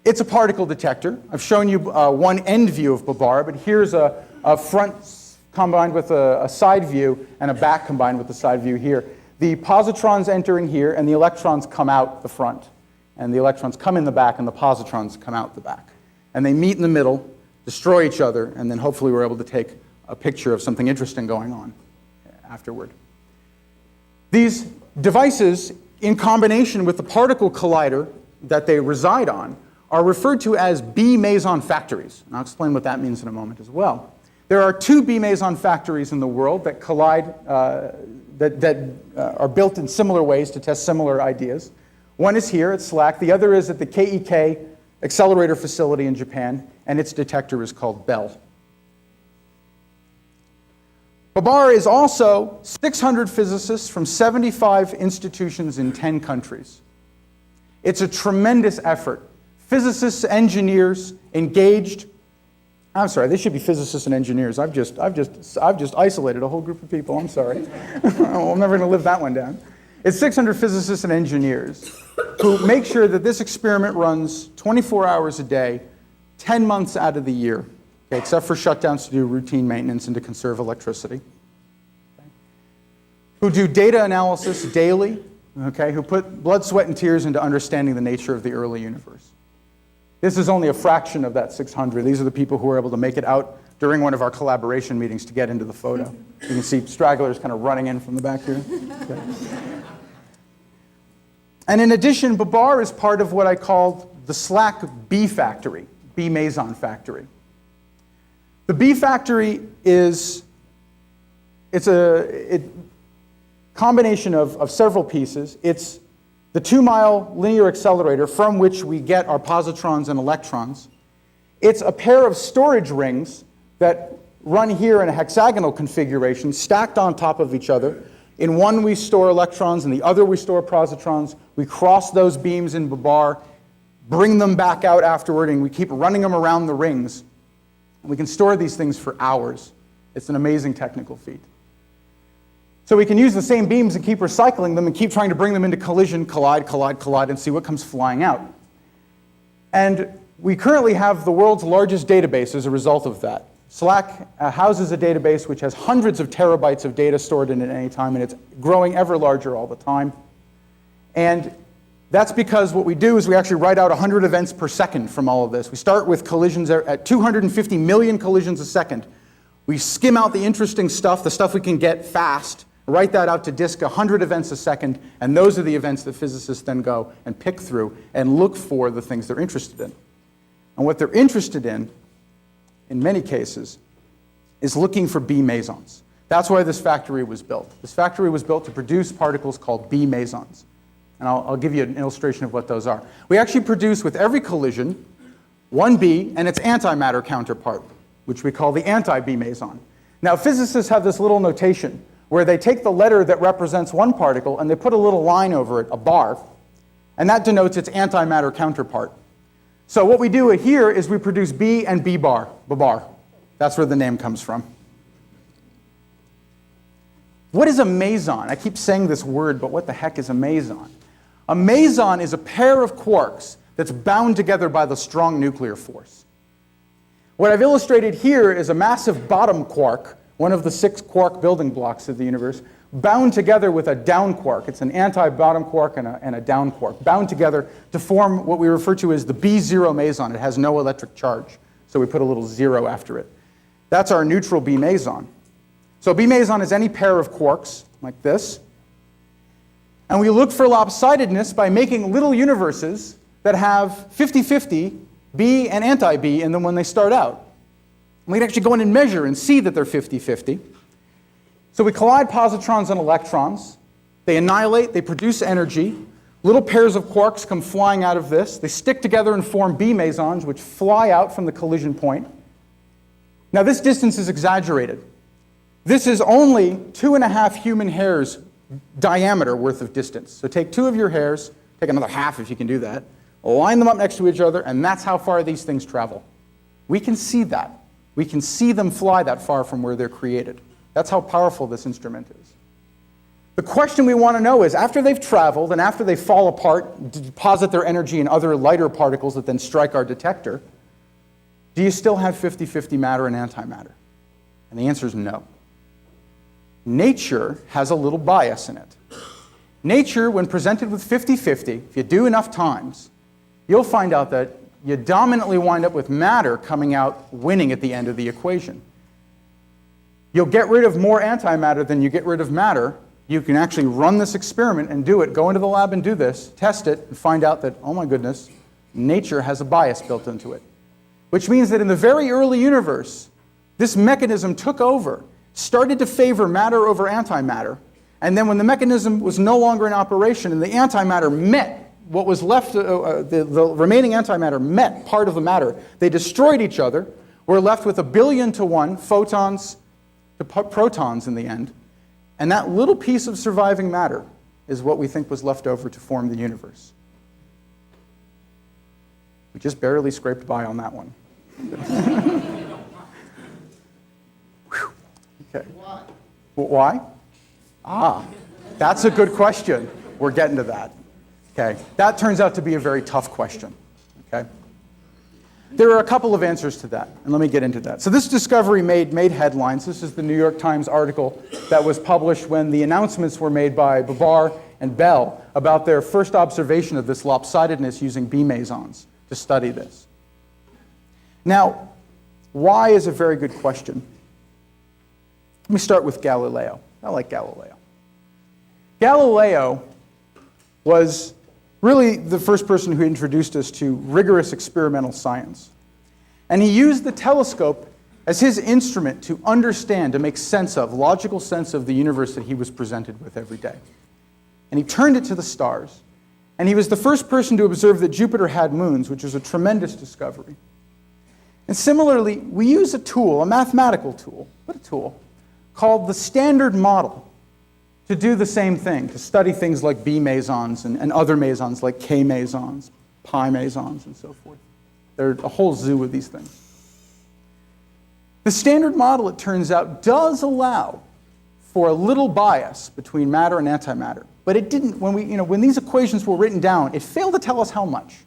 It's a particle detector. I've shown you one end view of BABAR, but here's a front combined with a side view and a back combined with the side view here. The positrons enter in here, and the electrons come out the front. And the electrons come in the back, and the positrons come out the back. And they meet in the middle, destroy each other, and then hopefully we're able to take a picture of something interesting going on afterward. These devices, in combination with the particle collider that they reside on, are referred to as B-meson factories. And I'll explain what that means in a moment as well. There are two B-meson factories in the world that collide, that are built in similar ways to test similar ideas. One is here at SLAC. The other is at the KEK Accelerator facility in Japan, and its detector is called BEL. BABAR is also 600 physicists from 75 institutions in 10 countries. It's a tremendous effort. Physicists, engineers, engaged. I'm sorry, they should be physicists and engineers. I've just isolated a whole group of people. I'm sorry. I'm never going to live that one down. It's 600 physicists and engineers who make sure that this experiment runs 24 hours a day, 10 months out of the year, okay, except for shutdowns to do routine maintenance and to conserve electricity. Okay. Who do data analysis daily, okay, who put blood, sweat, and tears into understanding the nature of the early universe. This is only a fraction of that 600. These are the people who are able to make it out during one of our collaboration meetings to get into the photo. You can see stragglers kind of running in from the back here. Okay. And in addition, BABAR is part of what I call the SLAC B factory, B meson factory. The B factory is a combination of several pieces. It's the 2-mile linear accelerator from which we get our positrons and electrons. It's a pair of storage rings that run here in a hexagonal configuration, stacked on top of each other. In one we store electrons, in the other we store positrons. We cross those beams in BABAR, bring them back out afterward, and we keep running them around the rings. We can store these things for hours. It's an amazing technical feat. So we can use the same beams and keep recycling them and keep trying to bring them into collision, collide, collide, collide, and see what comes flying out. And we currently have the world's largest database as a result of that. SLAC houses a database which has hundreds of terabytes of data stored in it at any time, and it's growing ever larger all the time. And that's because what we do is we actually write out 100 events per second from all of this. We start with collisions at 250 million collisions a second. We skim out the interesting stuff, the stuff we can get fast, write that out to disk 100 events a second, and those are the events that physicists then go and pick through and look for the things they're interested in. And what they're interested in many cases, is looking for B mesons. That's why this factory was built. This factory was built to produce particles called B mesons. And I'll give you an illustration of what those are. We actually produce with every collision one B and its antimatter counterpart, which we call the anti-B meson. Now physicists have this little notation where they take the letter that represents one particle and they put a little line over it, a bar, and that denotes its antimatter counterpart. So what we do here is we produce B and B bar, BABAR. That's where the name comes from. What is a meson? I keep saying this word, but what the heck is a meson? A meson is a pair of quarks that's bound together by the strong nuclear force. What I've illustrated here is a massive bottom quark, one of the 6 quark building blocks of the universe, bound together with a down quark. It's an anti-bottom quark and a down quark, bound together to form what we refer to as the B0 meson. It has no electric charge, so we put a little 0 after it. That's our neutral B meson. So B meson is any pair of quarks, like this. And we look for lopsidedness by making little universes that have 50-50 B and anti-B in them when they start out. And we can actually go in and measure and see that they're 50-50. So we collide positrons and electrons. They annihilate, they produce energy. Little pairs of quarks come flying out of this. They stick together and form B mesons, which fly out from the collision point. Now this distance is exaggerated. This is only 2.5 human hairs diameter worth of distance. So take 2 of your hairs, take another half if you can do that, line them up next to each other, and that's how far these things travel. We can see that. We can see them fly that far from where they're created. That's how powerful this instrument is. The question we want to know is, after they've traveled and after they fall apart, deposit their energy in other lighter particles that then strike our detector, do you still have 50-50 matter and antimatter? And the answer is no. nature has a little bias in it. Nature, when presented with 50-50, if you do enough times, you'll find out that you dominantly wind up with matter coming out winning at the end of the equation. You'll get rid of more antimatter than you get rid of matter. You can actually run this experiment and do it. Go into the lab and do this, test it, and find out that, oh my goodness, nature has a bias built into it. Which means that in the very early universe, this mechanism took over, started to favor matter over antimatter, and then when the mechanism was no longer in operation and the antimatter met what was left, the remaining antimatter met part of the matter, they destroyed each other. We're left with 1,000,000,000 photons to protons in the end. And that little piece of surviving matter is what we think was left over to form the universe. We just barely scraped by on that one. Okay. Why? Why? Ah, that's a good question. We're getting to that. Okay. That turns out to be a very tough question. Okay. There are a couple of answers to that, and let me get into that. So this discovery made headlines. This is the New York Times article that was published when the announcements were made by BABAR and Bell about their first observation of this lopsidedness using B mesons to study this. Now, why is a very good question. Let me start with Galileo. I like Galileo. Galileo was really the first person who introduced us to rigorous experimental science. And he used the telescope as his instrument to understand, to make sense of, logical sense of the universe that he was presented with every day. And he turned it to the stars. And he was the first person to observe that Jupiter had moons, which was a tremendous discovery. And similarly, we use a tool, a mathematical tool, but a tool, called the Standard Model to do the same thing, to study things like B mesons and other mesons like K mesons, pi mesons, and so forth. There are a whole zoo of these things. The Standard Model, it turns out, does allow for a little bias between matter and antimatter. But it didn't, when these equations were written down, it failed to tell us how much.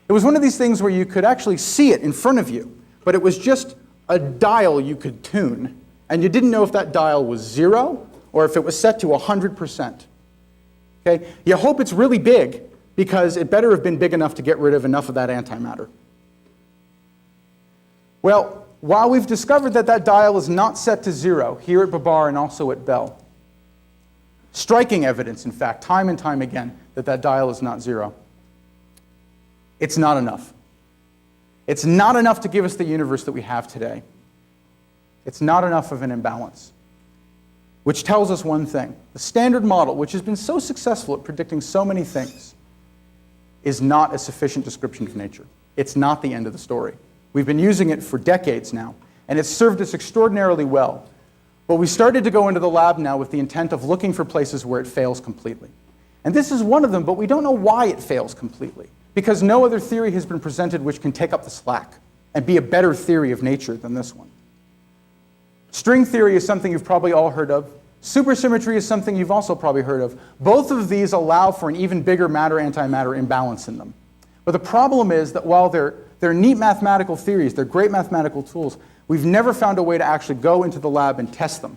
It was one of these things where you could actually see it in front of you, but it was just a dial you could tune, and you didn't know if that dial was 0 or if it was set to 100%. Okay? You hope it's really big, because it better have been big enough to get rid of enough of that antimatter. Well, while we've discovered that that dial is not set to 0, here at BABAR and also at Bell, striking evidence, in fact, time and time again, that that dial is not 0. It's not enough. It's not enough to give us the universe that we have today. It's not enough of an imbalance. Which tells us one thing. The Standard Model, which has been so successful at predicting so many things, is not a sufficient description of nature. It's not the end of the story. We've been using it for decades now, and it's served us extraordinarily well. But we started to go into the lab now with the intent of looking for places where it fails completely. And this is one of them, but we don't know why it fails completely, because no other theory has been presented which can take up the slack and be a better theory of nature than this one. String theory is something you've probably all heard of. Supersymmetry is something you've also probably heard of. Both of these allow for an even bigger matter-antimatter imbalance in them. But the problem is that while they're neat mathematical theories, they're great mathematical tools, we've never found a way to actually go into the lab and test them.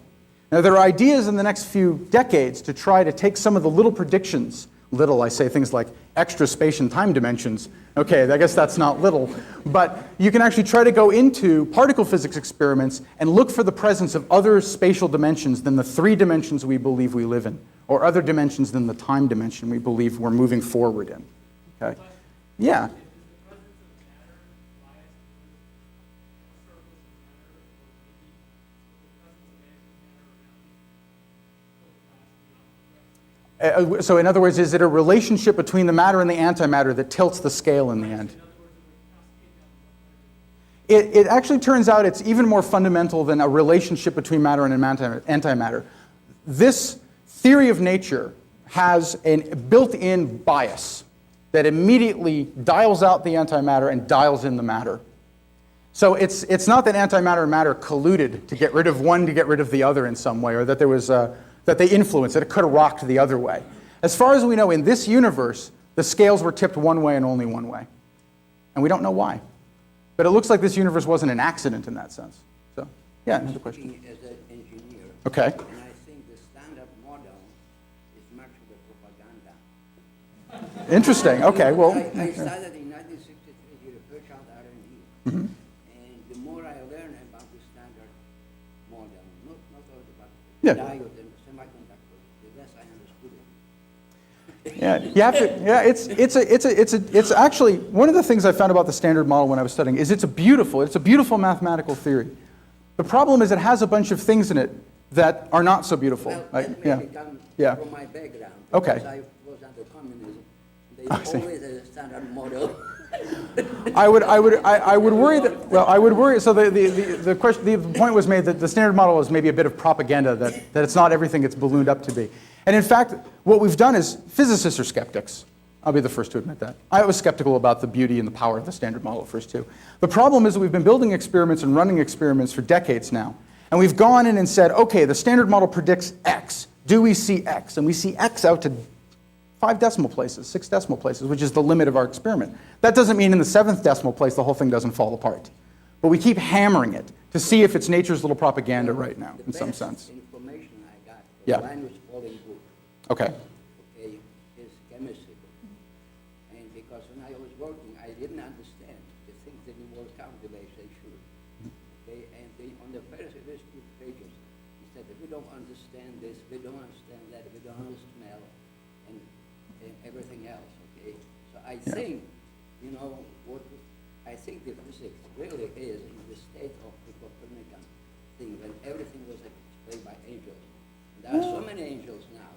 Now, there are ideas in the next few decades to try to take some of the little predictions, little, I say things like extra space and time dimensions. Okay, I guess that's not little. But you can actually try to go into particle physics experiments and look for the presence of other spatial dimensions than the 3 dimensions we believe we live in, or other dimensions than the time dimension we believe we're moving forward in. Okay? Yeah. So in other words, is it a relationship between the matter and the antimatter that tilts the scale in the end? It actually turns out it's even more fundamental than a relationship between matter and antimatter. This theory of nature has a built-in bias that immediately dials out the antimatter and dials in the matter. So it's not that antimatter and matter colluded to get rid of one to get rid of the other in some way, or that there was that they influenced, that it could have rocked the other way. As far as we know, in this universe, the scales were tipped one way and only one way. And we don't know why. But it looks like this universe wasn't an accident in that sense. So, yeah, another question. As an engineer, Okay. And I think the standard model is much of a propaganda. Interesting. Okay. Well. I started in 1963 here at Fairchild R&D. Mm-hmm. And the more I learn about the standard model, not all about Yeah. diode and semiconductors, the less I understood it. Yeah, you have to. Yeah, it's actually one of the things I found about the standard model when I was studying is it's a beautiful mathematical theory. The problem is it has a bunch of things in it that are not so beautiful. Well, Like, that may come Yeah. from my background. Okay. Because I was under communism. They I see. always had a standard model. I would worry that. Well, I would worry. So the question, the point was made that the standard model is maybe a bit of propaganda, that it's not everything it's ballooned up to be. And in fact, what we've done is physicists are skeptics. I'll be the first to admit that. I was skeptical about the beauty and the power of the standard model at first too. The problem is that we've been building experiments and running experiments for decades now. And we've gone in and said, okay, the standard model predicts X. Do we see X? And we see X out to 5 decimal places, 6 decimal places, which is the limit of our experiment. That doesn't mean in the 7th decimal place the whole thing doesn't fall apart. But we keep hammering it to see if it's nature's little propaganda right now, in some sense. The best information I got from Yeah. Linus Pauling book, Okay. okay, is chemistry book. And because when I was working, I didn't understand the things didn't work out the way they should. Okay, and on the first few pages, he said that we don't understand this, we don't understand that, we don't understand smell, and everything else. Okay, so I think, you know, I think the physics really is in the state of the Copernican thing when everything was explained by angels. There are so many angels now.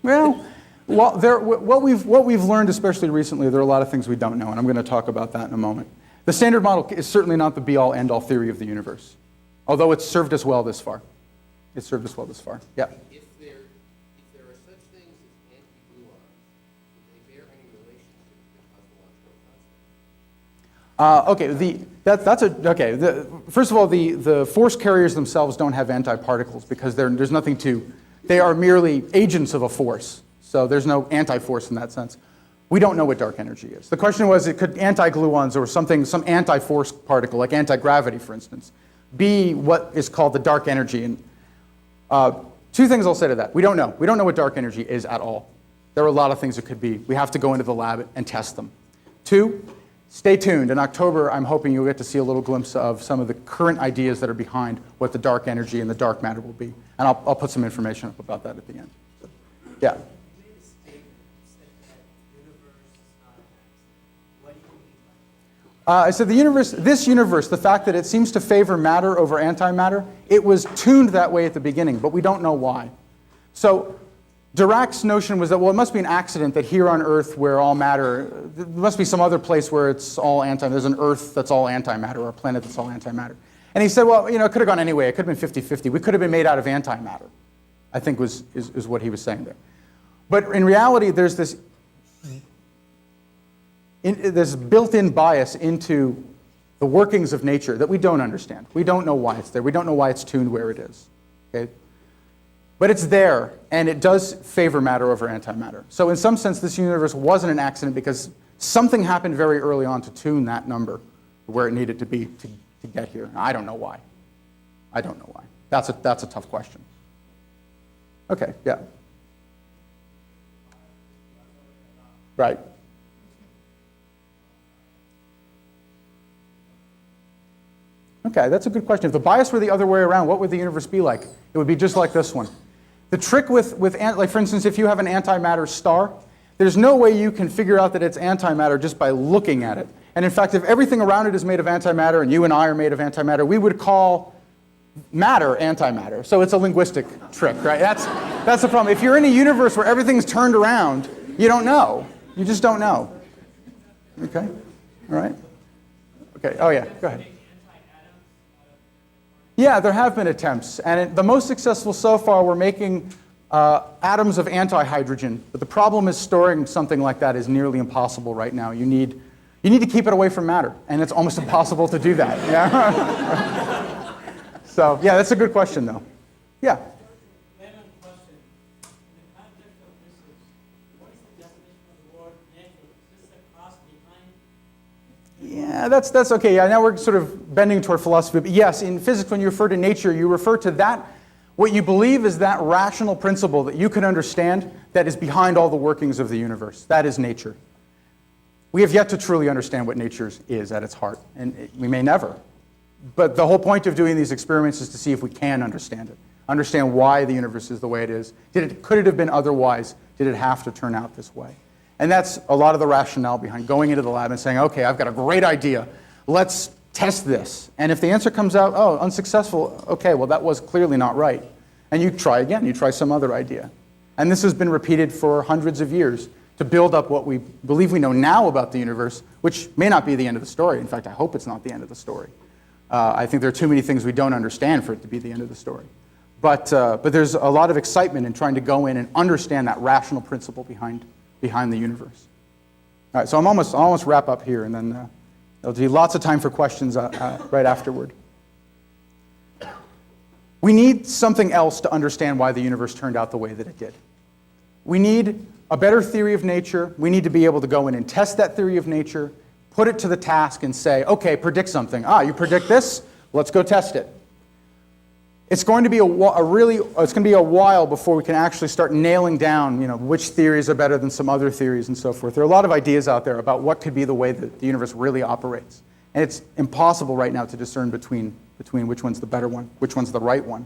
Well, what we've learned, especially recently, there are a lot of things we don't know, and I'm going to talk about that in a moment. The standard model is certainly not the be-all, end-all theory of the universe, although it's served us well this far. It's served us well this far. Yeah. If there are such things as anti-gluons, do they bear any relationship to the cosmological constant? First of all, the force carriers themselves don't have antiparticles because there's nothing to. They are merely agents of a force, so there's no anti-force in that sense. We don't know what dark energy is. The question was, it could anti-gluons or some anti-force particle, like anti-gravity, for instance, be what is called the dark energy? And 2 things I'll say to that. We don't know. We don't know what dark energy is at all. There are a lot of things it could be. We have to go into the lab and test them. 2, stay tuned. In October, I'm hoping you'll get to see a little glimpse of some of the current ideas that are behind what the dark energy and the dark matter will be. And I'll put some information up about that at the end. So, yeah. You made a statement said that the universe is not an accident. What do you mean by that? I said this universe, the fact that it seems to favor matter over antimatter, it was tuned that way at the beginning, but we don't know why. So Dirac's notion was that, well, it must be an accident that here on Earth where all matter, there must be some other place where it's all antimatter. There's an Earth that's all antimatter or a planet that's all antimatter. And he said, well, you know, it could have gone anyway. It could have been 50-50. We could have been made out of antimatter, I think is what he was saying there. But in reality, there's this built-in bias into the workings of nature that we don't understand. We don't know why it's there. We don't know why it's tuned where it is. Okay? But it's there, and it does favor matter over antimatter. So in some sense, this universe wasn't an accident because something happened very early on to tune that number where it needed to be to get here. I don't know why. I don't know why. That's a tough question. Okay, yeah. Right. Okay, that's a good question. If the bias were the other way around, what would the universe be like? It would be just like this one. The trick with like for instance, if you have an antimatter star, there's no way you can figure out that it's antimatter just by looking at it. And in fact, if everything around it is made of antimatter and you and I are made of antimatter, we would call matter antimatter. So it's a linguistic trick, right? That's the problem. If you're in a universe where everything's turned around, you don't know. You just don't know. Okay? All right? Okay. Oh, yeah. Go ahead. Yeah, there have been attempts. And the most successful so far were making atoms of antihydrogen. But the problem is storing something like that is nearly impossible right now. You need to keep it away from matter. And it's almost impossible to do that. Yeah? So, yeah, that's a good question, though. Yeah? Question. In the context of physics, what is the definition of the word natural? Is this a cross behind? Yeah, that's okay. Yeah, now we're sort of bending toward philosophy. But yes, in physics, when you refer to nature, you refer to that What you believe is that rational principle that you can understand that is behind all the workings of the universe. That is nature. We have yet to truly understand what nature is at its heart, and we may never. But the whole point of doing these experiments is to see if we can understand it, understand why the universe is the way it is. Could it have been otherwise? Did it have to turn out this way? And that's a lot of the rationale behind going into the lab and saying, okay, I've got a great idea. Let's test this. And if the answer comes out, oh, unsuccessful, okay, well, that was clearly not right. And you try again, you try some other idea. And this has been repeated for hundreds of years to build up what we believe we know now about the universe, which may not be the end of the story. In fact, I hope it's not the end of the story. I think there are too many things we don't understand for it to be the end of the story. But there's a lot of excitement in trying to go in and understand that rational principle behind the universe. All right, so I'll almost wrap up here, and then there'll be lots of time for questions right afterward. We need something else to understand why the universe turned out the way that it did. We need a better theory of nature. We need to be able to go in and test that theory of nature, put it to the task and say, okay, predict something. You predict this? Let's go test it. It's going to be a while before we can actually start nailing down, which theories are better than some other theories and so forth. There are a lot of ideas out there about what could be the way that the universe really operates. And it's impossible right now to discern between which one's the better one, which one's the right one.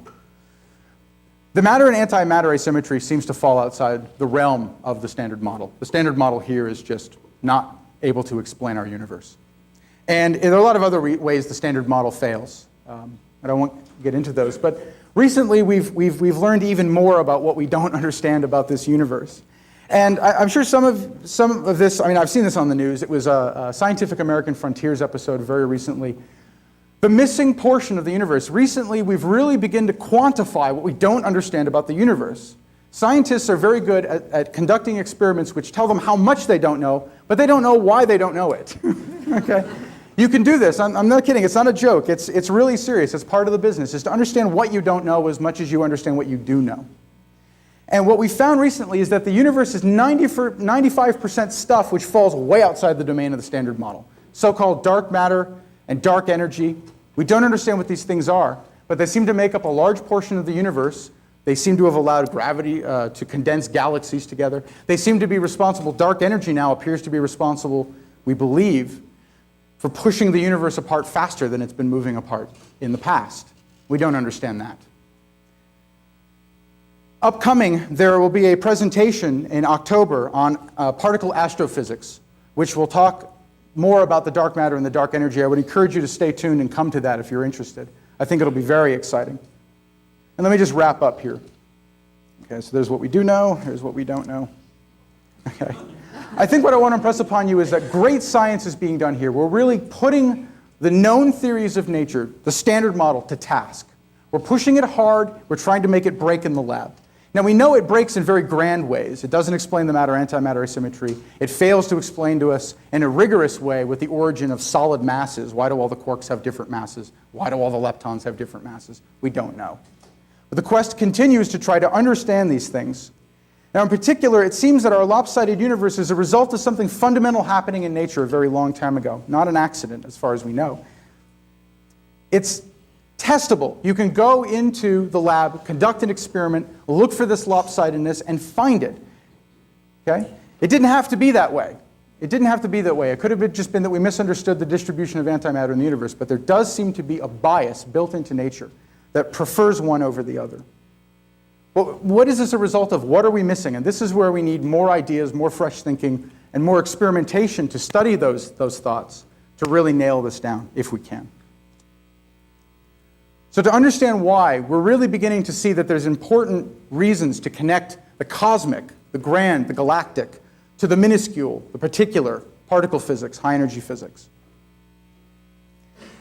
The matter and antimatter asymmetry seems to fall outside the realm of the Standard Model. The Standard Model here is just not able to explain our universe. And there are a lot of other ways the Standard Model fails. I won't get into those, but recently we've learned even more about what we don't understand about this universe. And I'm sure some of this, I've seen this on the news. It was a Scientific American Frontiers episode very recently. The missing portion of the universe. Recently, we've really begun to quantify what we don't understand about the universe. Scientists are very good at conducting experiments which tell them how much they don't know, but they don't know why they don't know it. Okay? You can do this. I'm not kidding. It's not a joke. It's really serious. It's part of the business, is to understand what you don't know as much as you understand what you do know. And what we found recently is that the universe is 95% stuff which falls way outside the domain of the Standard Model. So-called dark matter and dark energy. We don't understand what these things are, but they seem to make up a large portion of the universe. They seem to have allowed gravity to condense galaxies together. They seem to be responsible. Dark energy now appears to be responsible, we believe, for pushing the universe apart faster than it's been moving apart in the past. We don't understand that. Upcoming, there will be a presentation in October on particle astrophysics, which will talk more about the dark matter and the dark energy. I would encourage you to stay tuned and come to that if you're interested. I think it'll be very exciting. And let me just wrap up here. Okay, so there's what we do know, here's what we don't know. Okay. I think what I want to impress upon you is that great science is being done here. We're really putting the known theories of nature, the Standard Model, to task. We're pushing it hard. We're trying to make it break in the lab. Now, we know it breaks in very grand ways. It doesn't explain the matter-antimatter asymmetry. It fails to explain to us in a rigorous way what the origin of solid masses. Why do all the quarks have different masses? Why do all the leptons have different masses? We don't know. But the quest continues to try to understand these things. Now, in particular, it seems that our lopsided universe is a result of something fundamental happening in nature a very long time ago. Not an accident, as far as we know. It's testable. You can go into the lab, conduct an experiment, look for this lopsidedness, and find it. Okay? It didn't have to be that way. It didn't have to be that way. It could have just been that we misunderstood the distribution of antimatter in the universe, but there does seem to be a bias built into nature that prefers one over the other. Well, what is this a result of? What are we missing? And this is where we need more ideas, more fresh thinking, and more experimentation to study those thoughts, to really nail this down, if we can. So to understand why, we're really beginning to see that there's important reasons to connect the cosmic, the grand, the galactic, to the minuscule, the particular, particle physics, high-energy physics.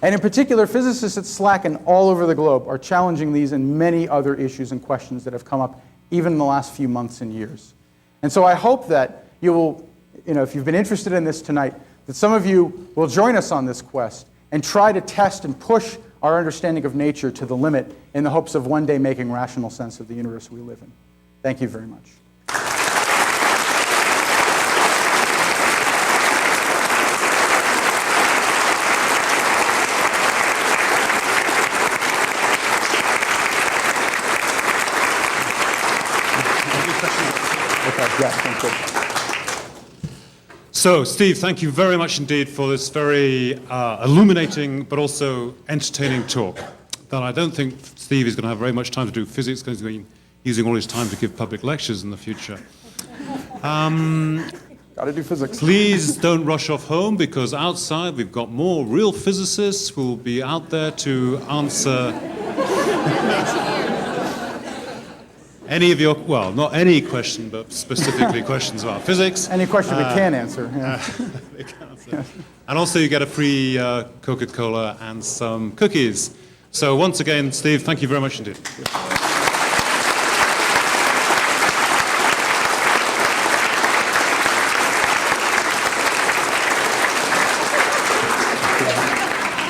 And in particular, physicists at SLAC and all over the globe are challenging these and many other issues and questions that have come up even in the last few months and years. And so I hope that you will, if you've been interested in this tonight, that some of you will join us on this quest and try to test and push our understanding of nature to the limit in the hopes of one day making rational sense of the universe we live in. Thank you very much. Yes, thank you. So, Steve, thank you very much indeed for this very illuminating but also entertaining talk. That I don't think Steve is going to have very much time to do physics, because he's going to be using all his time to give public lectures in the future. Got to do physics. Please don't rush off home, because outside we've got more real physicists who will be out there to answer any of your, well, not any question, but specifically questions about physics. Any question we can answer. Yeah. They can answer. And also you get a free Coca-Cola and some cookies. So once again, Steve, thank you very much indeed.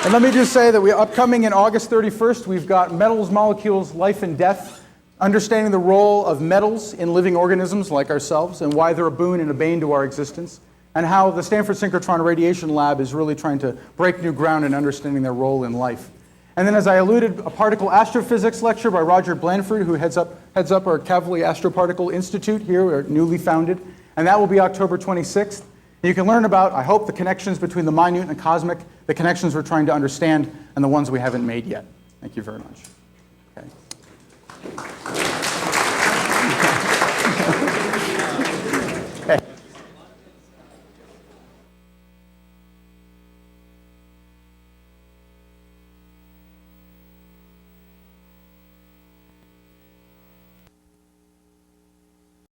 And let me just say that upcoming in August 31st, we've got Metals, Molecules, Life and Death, understanding the role of metals in living organisms like ourselves and why they're a boon and a bane to our existence, and how the Stanford Synchrotron Radiation Lab is really trying to break new ground in understanding their role in life. And then, as I alluded, a particle astrophysics lecture by Roger Blanford, who heads up our Kavli Astroparticle Institute here, we're newly founded, and that will be October 26th. And you can learn about, I hope, the connections between the minute and the cosmic, the connections we're trying to understand, and the ones we haven't made yet. Thank you very much. Okay.